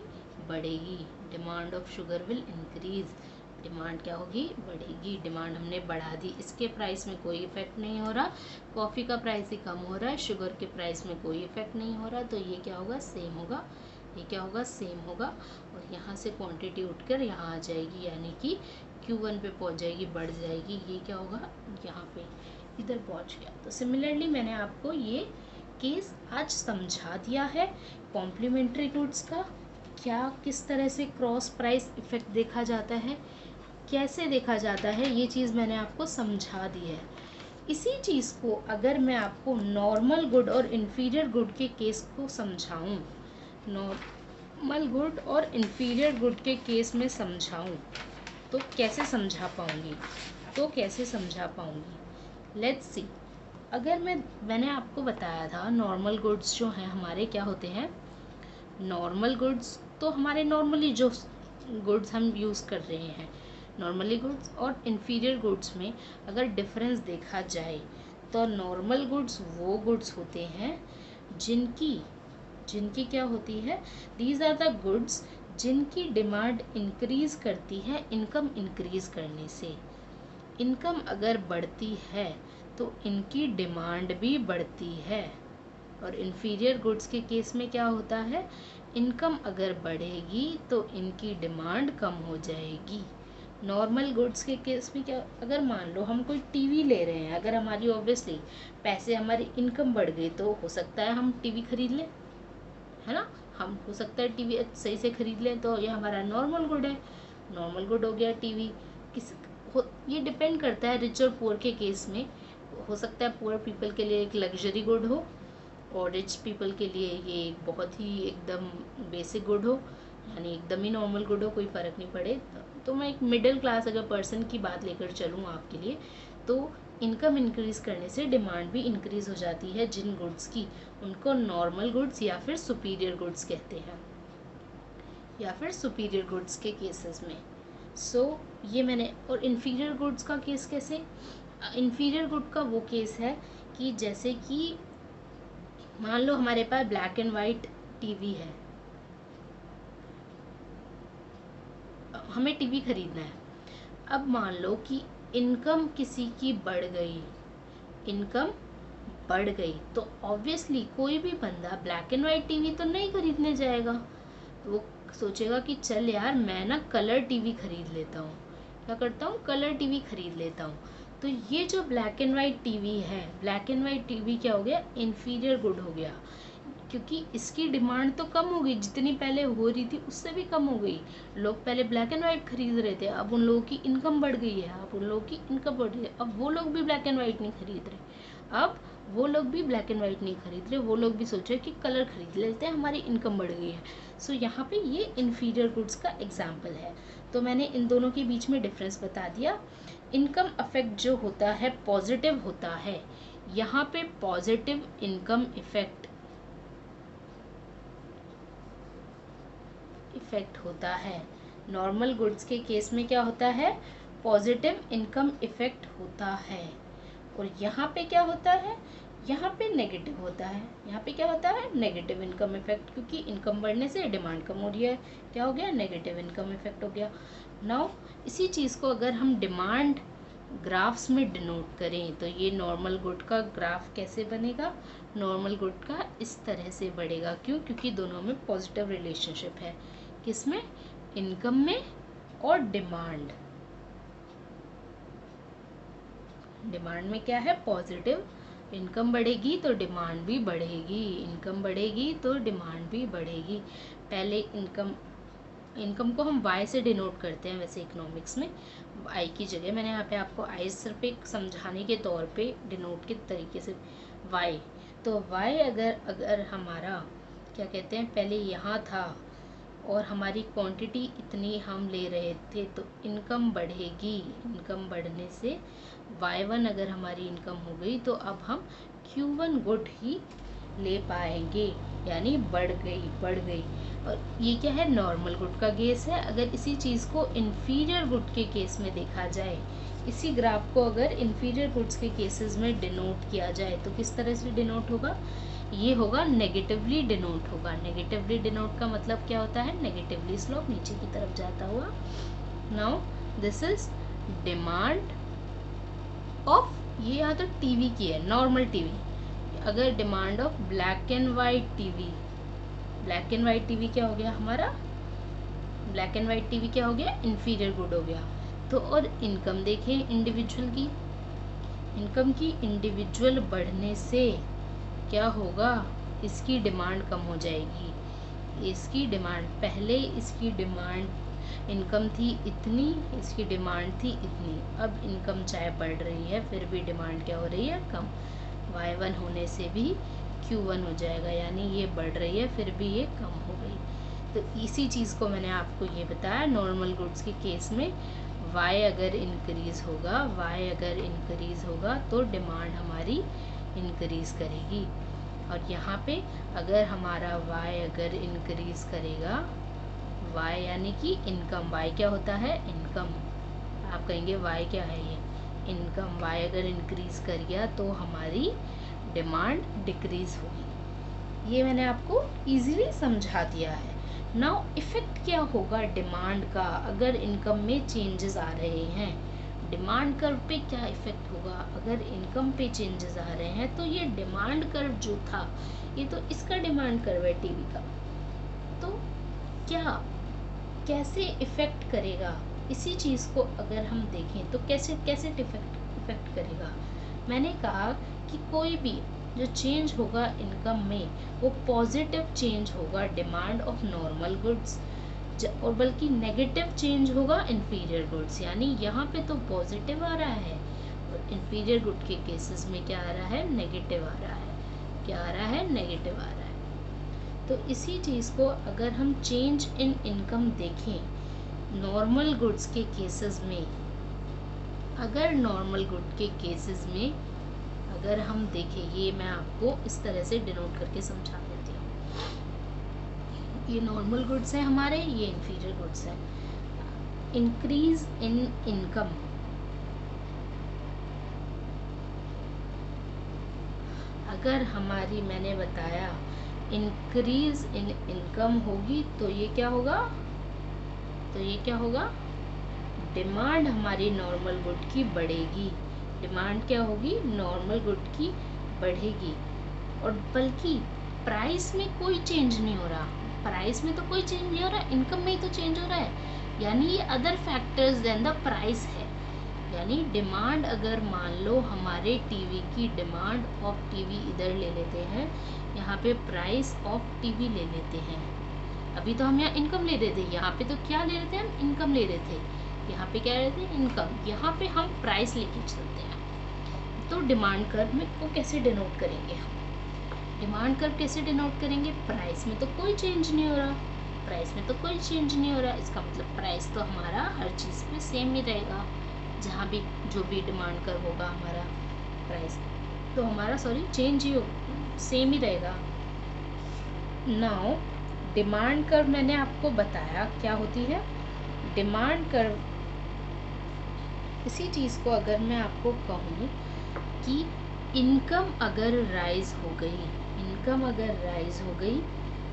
बढ़ेगी। Demand of sugar will increase. Demand क्या होगी? बढ़ेगी। डिमांड हमने बढ़ा दी, इसके प्राइस में कोई इफेक्ट नहीं हो रहा, कॉफ़ी का प्राइस ही कम हो रहा है, शुगर के प्राइस में कोई इफेक्ट नहीं हो रहा, तो ये क्या होगा? सेम होगा। ये क्या होगा? सेम होगा। और यहाँ से क्वांटिटी उठकर यहाँ आ जाएगी, यानी कि Q1 पे पहुँच जाएगी, बढ़ जाएगी। ये क्या होगा? यहाँ पे इधर पहुँच गया। तो सिमिलरली मैंने आपको ये केस आज समझा दिया है कॉम्प्लीमेंट्री गुड्स का क्या किस तरह से क्रॉस प्राइस इफेक्ट देखा जाता है, कैसे देखा जाता है, ये चीज़ मैंने आपको समझा दी है। इसी चीज़ को अगर मैं आपको नॉर्मल गुड और इन्फीरियर गुड के केस को समझाऊं, नॉर्मल गुड और इन्फीरियर गुड के केस में समझाऊं तो कैसे समझा पाऊंगी? Let's see. अगर मैंने आपको बताया था नॉर्मल गुड्स जो हैं हमारे क्या होते हैं, नॉर्मल गुड्स तो हमारे नॉर्मली जो गुड्स हम यूज़ कर रहे हैं, नॉर्मली गुड्स और इन्फीरियर गुड्स में अगर डिफरेंस देखा जाए तो नॉर्मल गुड्स वो गुड्स होते हैं जिनकी क्या होती है, दीज आर द गुड्स जिनकी डिमांड इंक्रीज करती है इनकम इंक्रीज करने से। इनकम अगर बढ़ती है तो इनकी डिमांड भी बढ़ती है। और इन्फीरियर गुड्स के केस में क्या होता है, इनकम अगर बढ़ेगी तो इनकी डिमांड कम हो जाएगी। नॉर्मल गुड्स के केस में क्या, अगर मान लो हम कोई टीवी ले रहे हैं, अगर हमारी ऑब्वियसली पैसे हमारी इनकम बढ़ गई तो हो सकता है हम टीवी खरीद लें, है ना, हम हो सकता है टीवी सही से खरीद लें, तो ये हमारा नॉर्मल गुड है, नॉर्मल गुड हो गया टीवी। ये डिपेंड करता है रिच और पुअर के केस में। हो सकता है पुअर पीपल के लिए एक लग्जरी गुड हो और रिच पीपल के लिए ये एक बहुत ही एकदम बेसिक गुड हो, यानी एकदम ही नॉर्मल गुड हो, कोई फ़र्क नहीं पड़े। तो मैं एक मिडिल क्लास अगर पर्सन की बात लेकर चलूँ आपके लिए, तो इनकम इंक्रीज़ करने से डिमांड भी इंक्रीज़ हो जाती है जिन गुड्स की, उनको नॉर्मल गुड्स या फिर सुपीरियर गुड्स कहते हैं, या फिर सुपीरियर गुड्स के केसेस में। ये मैंने, और इन्फीरियर गुड्स का केस कैसे, इन्फीरियर गुड का वो केस है कि जैसे कि मान लो हमारे पास ब्लैक एंड वाइट टीवी है, हमें टीवी खरीदना है। अब मान लो कि इनकम किसी की बढ़ गई, तो ऑब्वियसली कोई भी बंदा ब्लैक एंड वाइट टीवी तो नहीं खरीदने जाएगा, वो सोचेगा कि चल यार मैं ना कलर टीवी खरीद लेता हूँ, क्या करता हूँ, कलर टीवी खरीद लेता हूँ। तो ये जो ब्लैक एंड वाइट टीवी है, ब्लैक एंड वाइट टीवी क्या हो गया, इन्फीरियर गुड हो गया, क्योंकि इसकी डिमांड तो कम हो गई, जितनी पहले हो रही थी उससे भी कम हो गई। लोग पहले ब्लैक एंड वाइट खरीद रहे थे, अब उन लोगों की इनकम बढ़ गई है, अब उन लोगों की इनकम बढ़ रही है, अब वो लोग भी ब्लैक एंड वाइट नहीं खरीद रहे, वो लोग भी सोच रहे कि कलर खरीद लेते हैं, हमारी इनकम बढ़ गई है। सो यहाँ पे ये इन्फीरियर गुड्स का एग्जाम्पल है। तो मैंने इन दोनों के बीच में डिफरेंस बता दिया। इनकम अफेक्ट जो होता है पॉजिटिव होता है, यहाँ पे पॉजिटिव इनकम इफेक्ट होता है। नॉर्मल गुड्स के केस में क्या होता है, पॉजिटिव इनकम इफेक्ट होता है। और यहाँ पे क्या होता है, यहाँ पे नेगेटिव होता है। यहाँ पे क्या होता है, नेगेटिव इनकम इफेक्ट, क्योंकि इनकम बढ़ने से डिमांड कम हो रही है, क्या हो गया, नेगेटिव इनकम इफेक्ट हो गया। नाउ इसी चीज़ को अगर हम डिमांड ग्राफ्स में डिनोट करें तो ये नॉर्मल गुड का ग्राफ कैसे बनेगा, नॉर्मल गुड का इस तरह से बढ़ेगा। क्यों, क्योंकि दोनों में पॉजिटिव रिलेशनशिप है, किसमें, इनकम में और डिमांड में क्या है, पॉजिटिव। इनकम बढ़ेगी तो डिमांड भी बढ़ेगी, इनकम बढ़ेगी तो डिमांड भी बढ़ेगी। पहले इनकम को हम y से डिनोट करते हैं वैसे इकोनॉमिक्स में, y की जगह मैंने यहाँ पे आपको i सिर्फ एक समझाने के तौर पे डिनोट के तरीके से y, तो y अगर हमारा क्या कहते हैं, पहले यहाँ था और हमारी क्वांटिटी इतनी हम ले रहे थे तो इनकम बढ़ेगी। इनकम बढ़ने से y1 अगर हमारी इनकम हो गई तो अब हम Q1 गुड ही ले पाएंगे, यानी बढ़ गई। और ये क्या है, नॉर्मल गुड का केस है। अगर इसी चीज़ को इन्फीरियर गुड के केस में देखा जाए, इसी ग्राफ को अगर इन्फीरियर गुड्स के केसेस में डिनोट किया जाए तो किस तरह से डिनोट होगा, ये होगा नेगेटिवली डिनोट होगा। नेगेटिवली डिनोट का मतलब क्या होता है, नेगेटिवली स्लोप नीचे की तरफ जाता हुआ। Now this is demand of, ये यहाँ तो टीवी की है, नॉर्मल टीवी। अगर demand of black and white TV, black and white TV क्या हो गया हमारा, ब्लैक एंड वाइट टीवी क्या हो गया, इन्फीरियर गुड हो गया। तो और इनकम देखें इंडिविजुअल की, इनकम की इंडिविजुअल बढ़ने से क्या होगा, इसकी डिमांड कम हो जाएगी। इसकी डिमांड, पहले इसकी डिमांड इनकम थी इतनी, इसकी डिमांड थी इतनी, अब इनकम चाहे बढ़ रही है फिर भी डिमांड क्या हो रही है, कम। y1 होने से भी Q1 हो जाएगा, यानी ये बढ़ रही है फिर भी ये कम हो गई। तो इसी चीज़ को मैंने आपको ये बताया, नॉर्मल गुड्स के केस में y अगर इंक्रीज़ होगा, y अगर इंक्रीज़ होगा तो डिमांड हमारी इंक्रीज़ करेगी। और यहाँ पे अगर हमारा y अगर इंक्रीज़ करेगा, y यानी कि इनकम, y क्या होता है, इनकम। आप कहेंगे y क्या है, ये इनकम। y अगर इंक्रीज़ कर गया तो हमारी डिमांड डिक्रीज़ होगी। ये मैंने आपको इजीली समझा दिया है। नाउ इफ़ेक्ट क्या होगा डिमांड का अगर इनकम में चेंजेस आ रहे हैं, डिमांड कर्व पे क्या इफ़ेक्ट होगा अगर इनकम पे चेंजेस आ रहे हैं। तो ये डिमांड कर्व जो था, ये तो इसका डिमांड कर्व है टीवी का, तो क्या कैसे इफ़ेक्ट करेगा, इसी चीज़ को अगर हम देखें तो कैसे कैसे इफ़ेक्ट करेगा। मैंने कहा कि कोई भी जो चेंज होगा इनकम में वो पॉजिटिव चेंज होगा डिमांड ऑफ नॉर्मल गुड्स, और बल्कि नेगेटिव चेंज होगा इन्फीरियर गुड्स। यानी यहाँ पे तो पॉजिटिव आ रहा है और इन्फीरियर गुड के केसेस में क्या आ रहा है, नेगेटिव आ रहा है। क्या आ रहा है, नेगेटिव आ रहा है। तो इसी चीज़ को अगर हम चेंज इन इनकम देखें नॉर्मल गुड्स के केसेस में, अगर नॉर्मल गुड के केसेस में अगर हम देखें, ये मैं आपको इस तरह से डिनोट करके समझा देती हूँ। ये नॉर्मल गुड्स हैं हमारे, ये इन्फीरियर गुड्स हैं। इंक्रीज इन इनकम, अगर हमारी, मैंने बताया इंक्रीज इन इनकम होगी तो ये क्या होगा, तो ये क्या होगा, डिमांड हमारी नॉर्मल गुड की बढ़ेगी। डिमांड क्या होगी, नॉर्मल गुड की बढ़ेगी। और बल्कि प्राइस में कोई चेंज नहीं हो रहा, प्राइस में तो कोई चेंज नहीं हो रहा, इनकम में ही तो चेंज हो रहा है। यानी ये other factors then the price है। यानी डिमांड, अगर मान लो हमारे टीवी की डिमांड ऑफ टीवी इधर ले लेते हैं, यहाँ पे प्राइस ऑफ टीवी ले लेते हैं। अभी तो हम यहाँ इनकम ले रहे थे, यहाँ पे तो क्या ले रहे थे, हम इनकम ले रहे थे। यहाँ पे क्या ले रहे थे, इनकम। यहाँ पे हम प्राइस लेके चलते हैं। तो डिमांड कर्व में को कैसे डिनोट करेंगे हम, डिमांड कर्व कैसे डिनोट करेंगे, प्राइस में तो कोई चेंज नहीं हो रहा, प्राइस में तो कोई चेंज नहीं हो रहा, इसका मतलब प्राइस तो हमारा हर चीज़ पे सेम ही रहेगा। जहाँ भी जो भी डिमांड कर्व होगा हमारा, प्राइस तो हमारा चेंज ही सेम ही रहेगा। नाउ डिमांड कर्व मैंने आपको बताया क्या होती है, डिमांड कर्व। इसी चीज़ को अगर मैं आपको कहूँ कि इनकम अगर राइज हो गई, इनकम अगर राइज हो गई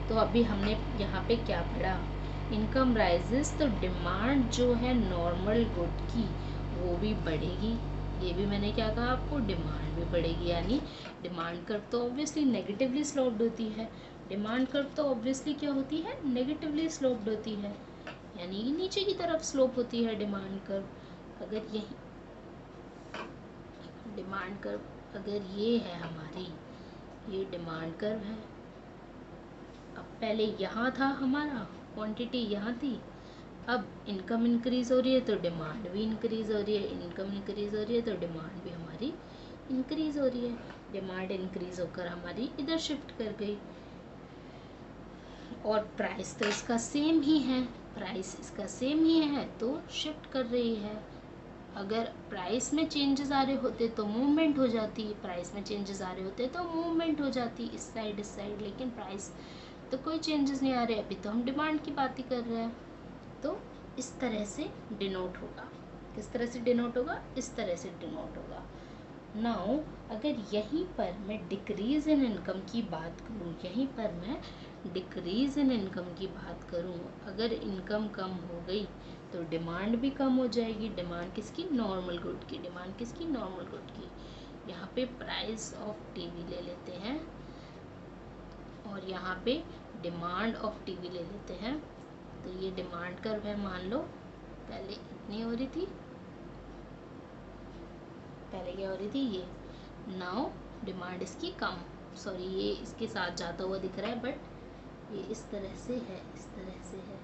तो अभी हमने यहाँ पे क्या पढ़ा, इनकम राइजेस तो डिमांड जो है नॉर्मल गुड की वो भी बढ़ेगी। ये भी मैंने क्या कहा आपको, डिमांड भी बढ़ेगी। यानी डिमांड कर्व तो ऑब्वियसली नेगेटिवली स्लोप्ड होती है, डिमांड कर्व तो ऑब्वियसली क्या होती है, नेगेटिवली स्लोप्ड होती है, यानी नीचे की तरफ स्लोप होती है डिमांड कर्व। अगर यही डिमांड कर्व अगर ये है हमारी, ये डिमांड कर्व है। अब पहले यहाँ था हमारा, क्वांटिटी यहाँ थी, अब इनकम इंक्रीज हो रही है तो डिमांड भी इंक्रीज हो रही है, इनकम इंक्रीज हो रही है तो डिमांड भी हमारी इंक्रीज हो रही है। डिमांड इंक्रीज होकर हमारी इधर शिफ्ट कर गई। और प्राइस तो इसका सेम ही है, प्राइस इसका सेम ही है तो शिफ्ट कर रही है। अगर प्राइस में चेंजेस आ रहे होते तो मूवमेंट हो जाती, प्राइस में चेंजेस आ रहे होते तो मूवमेंट हो जाती इस साइड, लेकिन प्राइस तो कोई चेंजेस नहीं आ रहे, अभी तो हम डिमांड की बात ही कर रहे हैं। तो इस तरह से डिनोट होगा। किस तरह से डिनोट होगा? इस तरह से डिनोट होगा। नाउ अगर यहीं पर मैं डिक्रीज इन इनकम की बात करूँ, यहीं पर मैं डिक्रीज इन इनकम की बात करूँ, अगर इनकम कम हो गई तो डिमांड भी कम हो जाएगी। डिमांड किसकी? नॉर्मल गुड की। डिमांड किसकी? नॉर्मल गुड की। यहाँ पे प्राइस ऑफ टीवी ले लेते हैं और यहाँ पे डिमांड ऑफ टीवी ले लेते हैं। तो ये डिमांड कर्व है, मान लो पहले इतनी हो रही थी, पहले क्या हो रही थी ये, नाउ डिमांड इसकी कम, सॉरी ये इसके साथ जाता हुआ दिख रहा है बट ये इस तरह से है, इस तरह से है,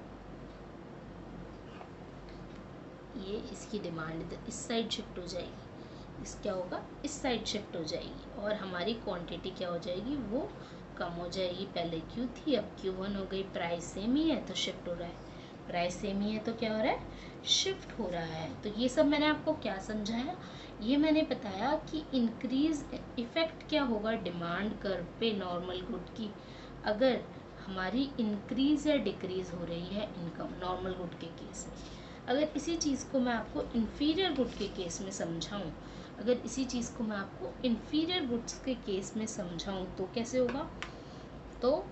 ये इसकी डिमांड इस साइड शिफ्ट हो जाएगी, इस क्या होगा, इस साइड शिफ्ट हो जाएगी और हमारी क्वांटिटी क्या हो जाएगी, वो कम हो जाएगी। पहले क्यू थी अब Q1 हो गई, प्राइस सेम ही है तो शिफ्ट हो रहा है, प्राइस सेम ही है तो क्या हो रहा है, शिफ्ट हो रहा है। तो ये सब मैंने आपको क्या समझाया, ये मैंने बताया कि इंक्रीज इफेक्ट क्या होगा डिमांड कर्व पे नॉर्मल गुड की, अगर हमारी इंक्रीज या डिक्रीज हो रही है इनकम नॉर्मल गुड के केस में। अगर इसी चीज़ को मैं आपको इन्फीरियर गुड के केस में समझाऊं, अगर इसी चीज़ को मैं आपको इन्फीरियर गुड्स के केस में समझाऊं तो कैसे होगा, तो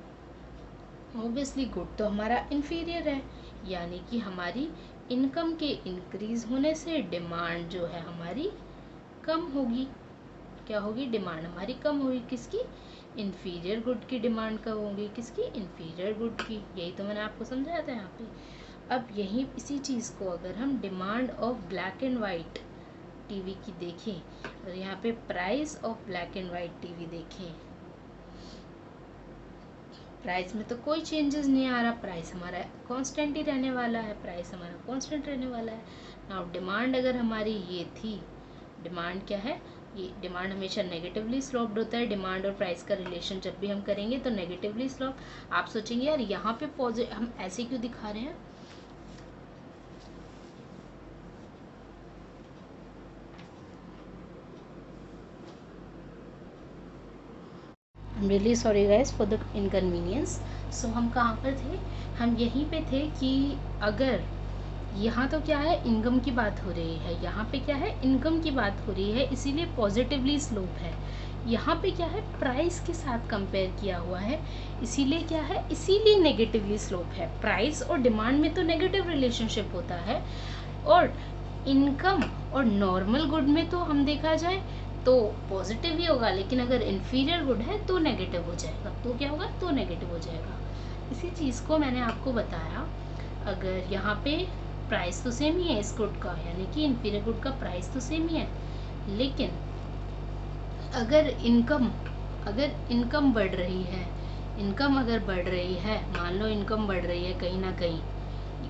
ऑब्वियसली गुड तो हमारा इन्फीरियर है, यानी कि हमारी इनकम के इंक्रीज होने से डिमांड जो है हमारी कम होगी। क्या होगी? डिमांड हमारी कम होगी, किसकी? इन्फीरियर गुड की डिमांड कम होगी, किसकी? इन्फीरियर गुड की। यही तो मैंने आपको समझाया था यहाँ पे। अब यही इसी चीज़ को अगर हम demand of black and white TV की देखें और यहाँ पे price of black and white TV देखें, प्राइस में तो कोई चेंजेस नहीं आ रहा, प्राइस हमारा कांस्टेंट ही रहने वाला है, प्राइस हमारा कांस्टेंट रहने वाला है। नाउ डिमांड अगर हमारी ये थी, डिमांड क्या है, ये डिमांड हमेशा नेगेटिवली स्लोप्ड होता है। डिमांड और प्राइस का रिलेशन जब भी हम करेंगे तो नेगेटिवली स्लोप। आप सोचेंगे यार यहाँ पे पॉजिटिव हम ऐसे क्यों दिखा रहे हैं, really sorry guys for the inconvenience. So हम कहाँ पर थे, हम यहीं पे थे कि अगर यहाँ तो क्या है, इनकम की बात हो रही है, यहाँ पे क्या है, इनकम की बात हो रही है, इसीलिए पॉजिटिवली स्लोप है। यहाँ पे क्या है, प्राइस के साथ कंपेयर किया हुआ है, इसीलिए क्या है, इसीलिए नेगेटिवली स्लोप है। प्राइस और डिमांड में तो नेगेटिव रिलेशनशिप होता है और इनकम और नॉर्मल गुड में तो हम देखा जाए तो पॉजिटिव ही होगा, लेकिन अगर इन्फीरियर गुड है तो नेगेटिव हो जाएगा। तो क्या होगा, तो नेगेटिव हो जाएगा। इसी चीज़ को मैंने आपको बताया, अगर यहाँ पे प्राइस तो सेम ही है इस गुड का, यानी कि इन्फीरियर गुड का प्राइस तो सेम ही है, लेकिन अगर इनकम बढ़ रही है, इनकम अगर बढ़ रही है, मान लो इनकम बढ़ रही है, कहीं ना कहीं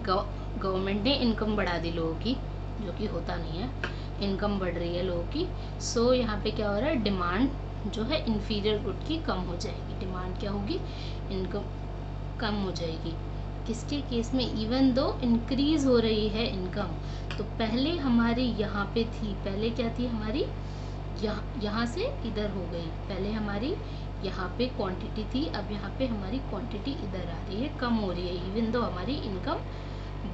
गवर्नमेंट ने इनकम बढ़ा दी लोगों की, जो कि होता नहीं है, इनकम बढ़ रही है लोगों की। सो यहाँ पे क्या हो रहा है, डिमांड जो है इन्फीरियर गुड की कम हो जाएगी, डिमांड क्या होगी, इनकम कम हो जाएगी। किसके केस में, इवन दो इंक्रीज हो रही है इनकम, तो पहले हमारी यहाँ पे थी, पहले क्या थी हमारी, यहाँ से इधर हो गई, पहले हमारी यहाँ पे क्वांटिटी थी, अब यहाँ पे हमारी क्वांटिटी इधर आ रही है, कम हो रही है, इवन दो हमारी इनकम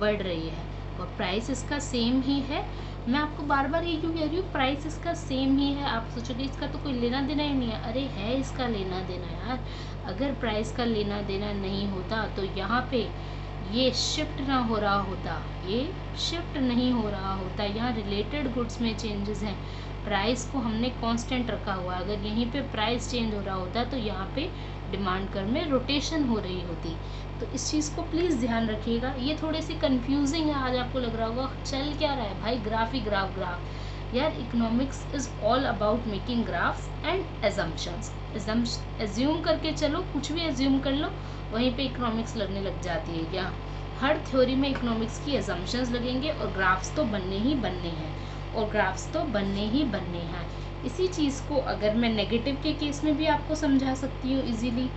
बढ़ रही है और प्राइस इसका सेम ही है। मैं आपको बार बार ये क्यों कह रही हूँ, प्राइस इसका सेम ही है। आप सोचोगे इसका तो कोई लेना देना ही नहीं है, अरे है इसका लेना देना यार। अगर प्राइस का लेना देना नहीं होता तो यहाँ पे ये शिफ्ट ना हो रहा होता, ये शिफ्ट नहीं हो रहा होता, यहाँ रिलेटेड गुड्स में चेंजेस हैं, प्राइस को हमने कांस्टेंट रखा हुआ। अगर यहीं पे प्राइस चेंज हो रहा होता तो यहाँ पे डिमांड कर्व में रोटेशन हो रही होती। तो इस चीज़ को प्लीज़ ध्यान रखिएगा। ये थोड़े से कंफ्यूजिंग है, आज आपको लग रहा होगा चल क्या रहा है भाई, ग्राफ ही ग्राफ ग्राफ। यार economics is all about making graphs and assumptions. Assume करके चलो, कुछ भी एज्यूम कर लो, वहीं पे इकोनॉमिक्स लगने लग जाती है। क्या हर थ्योरी में इकोनॉमिक्स की एजम्पशंस लगेंगे और ग्राफ्स तो बनने ही बनने हैं, और ग्राफ्स तो बनने ही बनने हैं। इसी चीज़ को अगर मैं नेगेटिव के केस में भी आपको समझा सकती हूँ इजीली,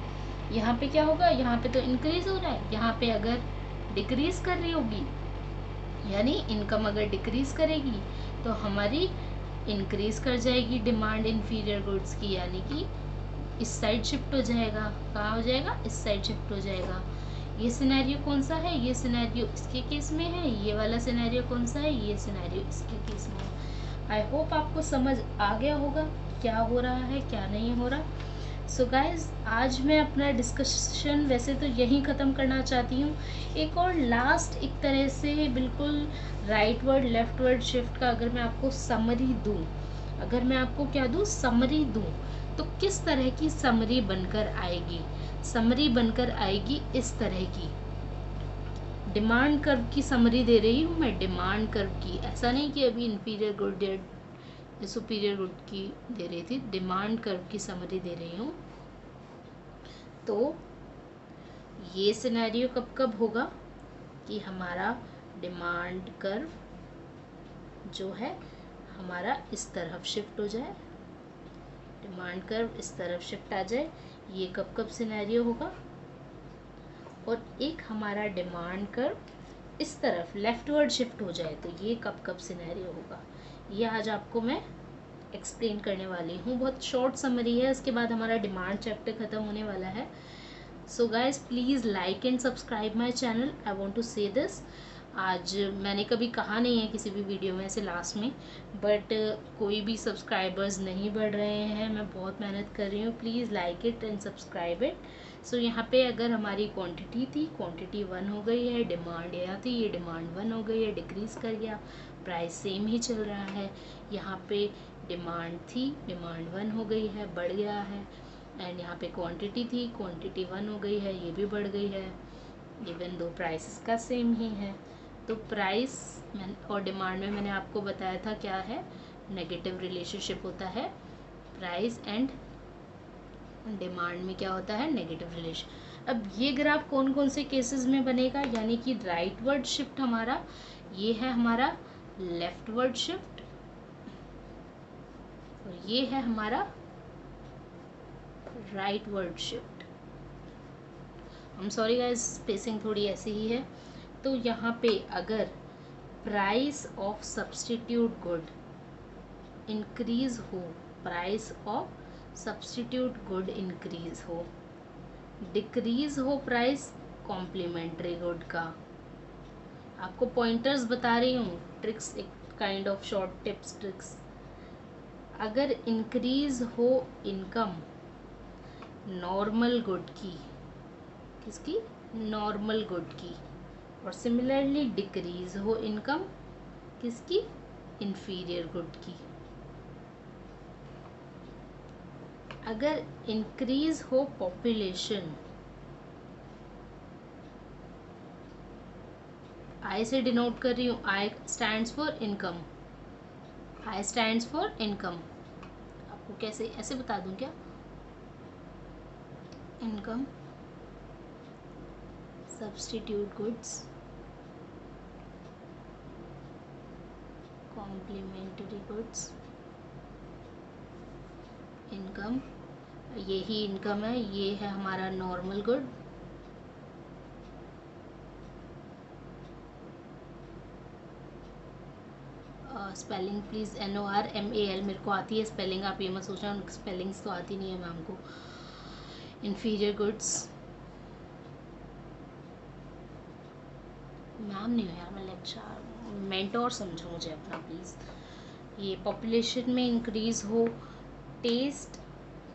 यहाँ पे क्या होगा, यहाँ पे तो इंक्रीज हो रहा है, यहाँ पे अगर डिक्रीज कर रही होगी, यानी इनकम अगर डिक्रीज करेगी तो हमारी इंक्रीज कर जाएगी डिमांड इन्फीरियर गुड्स की, यानी कि इस साइड शिफ्ट हो जाएगा। कहाँ हो जाएगा, इस साइड शिफ्ट हो जाएगा। ये सिनेरियो कौन सा है, ये सिनेरियो इसके केस में है, ये वाला सिनेरियो कौन सा है, ये सिनेरियो इसके केस में है। आई होप आपको समझ आ गया होगा क्या हो रहा है क्या नहीं हो रहा। सो गाइज, आज मैं अपना डिस्कशन वैसे तो यहीं ख़त्म करना चाहती हूँ। एक और लास्ट एक तरह से बिल्कुल राइटवर्ड लेफ्टवर्ड शिफ्ट का अगर मैं आपको समरी दूँ, अगर मैं आपको क्या दूँ, समरी दूँ, तो किस तरह की समरी बनकर आएगी। समरी बनकर आएगी इस तरह की, डिमांड कर्व की समरी दे रही हूँ मैं, डिमांड कर्व की, ऐसा नहीं कि अभी इन्फीरियर गुड या सुपीरियर गुड की दे रही थी, डिमांड कर्व की समरी दे रही हूँ। तो ये सिनेरियो कब कब होगा कि हमारा डिमांड कर्व जो है हमारा इस तरफ शिफ्ट हो जाए, डिमांड कर्व इस तरफ शिफ्ट आ जाए, ये कब कब सिनेरियो होगा। और एक हमारा डिमांड कर्व इस तरफ लेफ्टवर्ड शिफ्ट हो जाए, तो ये कब कब सिनेरियो होगा। ये आज आपको मैं एक्सप्लेन करने वाली हूँ। बहुत शॉर्ट समरी है, उसके बाद हमारा डिमांड चैप्टर ख़त्म होने वाला है। So guys, please like and subscribe my channel. I want to say this. आज मैंने कभी कहा नहीं है किसी भी वीडियो में ऐसे लास्ट में, बट कोई भी सब्सक्राइबर्स नहीं बढ़ रहे हैं, मैं बहुत मेहनत कर रही हूँ। Please like it and subscribe it. So यहाँ पे अगर हमारी क्वांटिटी थी, क्वांटिटी 1 हो गई है, डिमांड यहाँ थी, ये डिमांड 1 हो गई है, डिक्रीज़ कर गया, प्राइस सेम ही चल रहा है। यहाँ पे डिमांड थी, डिमांड 1 हो गई है, बढ़ गया है, एंड यहाँ पे क्वांटिटी थी, क्वांटिटी 1 हो गई है, ये भी बढ़ गई है, इवन दो प्राइस का सेम ही है। तो प्राइस और डिमांड में मैंने आपको बताया था क्या है, नेगेटिव रिलेशनशिप होता है। प्राइस एंड डिमांड में क्या होता है, नेगेटिव रिलेशन। अब ये ग्राफ कौन कौन से केसेस में बनेगा, यानी कि राइटवर्ड शिफ्ट हमारा ये है, हमारा लेफ्टवर्ड शिफ्ट, और ये है हमारा rightward shift. I am sorry guys, spacing थोड़ी ऐसी ही है। तो यहाँ पे अगर price of substitute good increase हो, price of substitute good increase हो, डिक्रीज हो प्राइस कॉम्प्लीमेंट्री गुड का, आपको पॉइंटर्स बता रही हूँ, ट्रिक्स, एक kind of short tips tricks. अगर इंक्रीज हो इनकम नॉर्मल गुड की, किसकी, नॉर्मल गुड की, और सिमिलरली डिक्रीज हो इनकम किसकी, इन्फीरियर गुड की। अगर इंक्रीज हो पॉपुलेशन, आई से डिनोट कर रही हूँ, I stands for income, I stands for income, आपको कैसे ऐसे बता दूं क्या, income, substitute goods, complementary goods, income, यही इनकम है, ये है हमारा normal good, spelling please NORMAL, मेरे को आती है स्पेलिंग, आप ये मत सोचना स्पेलिंग्स तो आती नहीं है मैम को। इन्फीरियर गुड्स, मैम नहीं हो यार, मैं लेक्चर मेंटोर समझो मुझे अपना प्लीज़। ये पॉपुलेशन में इंक्रीज हो, टेस्ट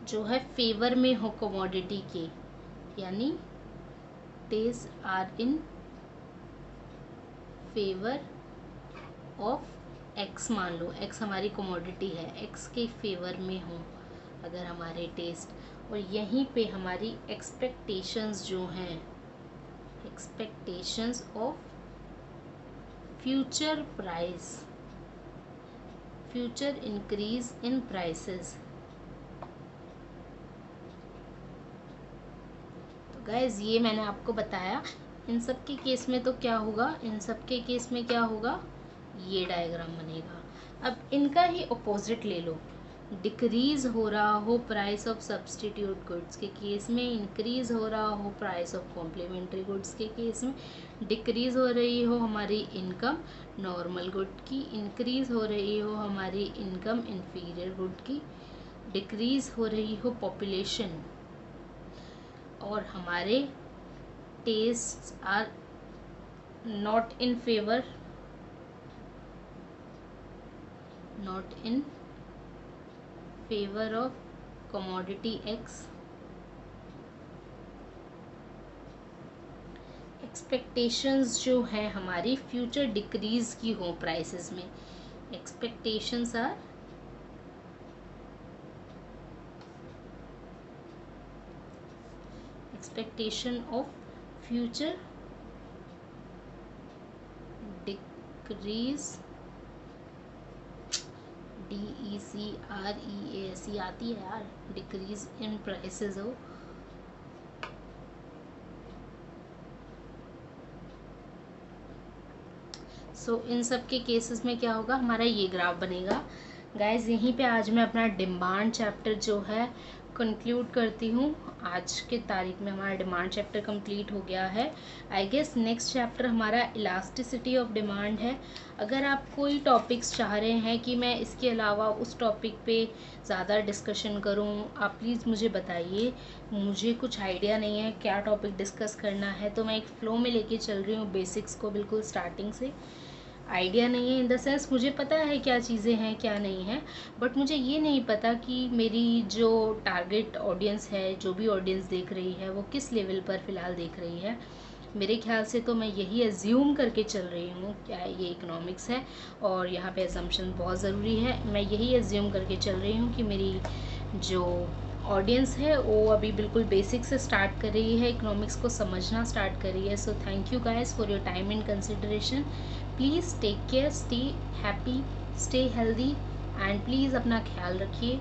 जो है फेवर में हो कमोडिटी के, यानी taste are in favour of X, मान लो एक्स हमारी कमोडिटी है, एक्स के फेवर में हो अगर हमारे टेस्ट, और यहीं पे हमारी एक्सपेक्टेशंस जो हैं, expectations of future price, future increase in prices. तो गाइज ये मैंने आपको बताया, इन सब के केस में तो क्या होगा, इन सब के केस में क्या होगा, ये डायग्राम बनेगा। अब इनका ही अपोजिट ले लो, डिक्रीज हो रहा हो प्राइस ऑफ सब्सटीट्यूट गुड्स के केस में, इंक्रीज हो रहा हो प्राइस ऑफ कॉम्प्लीमेंट्री गुड्स के केस में, डिक्रीज हो रही हो हमारी इनकम नॉर्मल गुड की, इंक्रीज हो रही हो हमारी इनकम इंफीरियर गुड की, डिक्रीज हो रही हो पॉपुलेशन और हमारे taste are not in favour, not in favor of commodity X, expectations जो है हमारी फ्यूचर डिक्रीज की हो प्राइसेस में, expectations are expectation of future decrease, DECREAS आती है यार, डिक्रीज इन प्राइसेस हो, सो इन सब के केसेस में क्या होगा, हमारा ये ग्राफ बनेगा। गाइज यहीं पे आज मैं अपना डिमांड चैप्टर जो है कंक्लूड करती हूँ। आज के तारीख में हमारा डिमांड चैप्टर कंप्लीट हो गया है। आई गेस नेक्स्ट चैप्टर हमारा इलास्टिसिटी ऑफ डिमांड है। अगर आप कोई टॉपिक्स चाह रहे हैं कि मैं इसके अलावा उस टॉपिक पे ज़्यादा डिस्कशन करूँ, आप प्लीज़ मुझे बताइए। मुझे कुछ आइडिया नहीं है क्या टॉपिक डिस्कस करना है, तो मैं एक फ़्लो में लेके चल रही हूँ बेसिक्स को बिल्कुल स्टार्टिंग से। आइडिया नहीं है इन द सेंस मुझे पता है क्या चीज़ें हैं क्या नहीं है, बट मुझे ये नहीं पता कि मेरी जो टारगेट ऑडियंस है, जो भी ऑडियंस देख रही है, वो किस लेवल पर फ़िलहाल देख रही है। मेरे ख्याल से तो मैं यही एज्यूम करके चल रही हूँ, क्या ये इकोनॉमिक्स है और यहाँ पे एजम्पशन बहुत ज़रूरी है। मैं यही एज्यूम करके चल रही हूँ कि मेरी जो ऑडियंस है वो अभी बिल्कुल बेसिक से स्टार्ट कर रही है, इकोनॉमिक्स को समझना स्टार्ट कर रही है। So thank you guys for your time and consideration. Please take care, stay happy, stay healthy and please अपना ख्याल रखिए।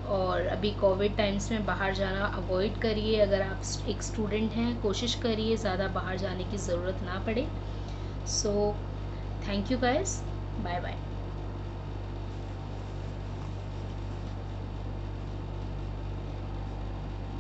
और अभी कोविड टाइम्स में बाहर जाना अवॉइड करिए। अगर आप एक स्टूडेंट हैं, कोशिश करिए ज़्यादा बाहर जाने की ज़रूरत ना पड़े। So thank you guys, bye bye.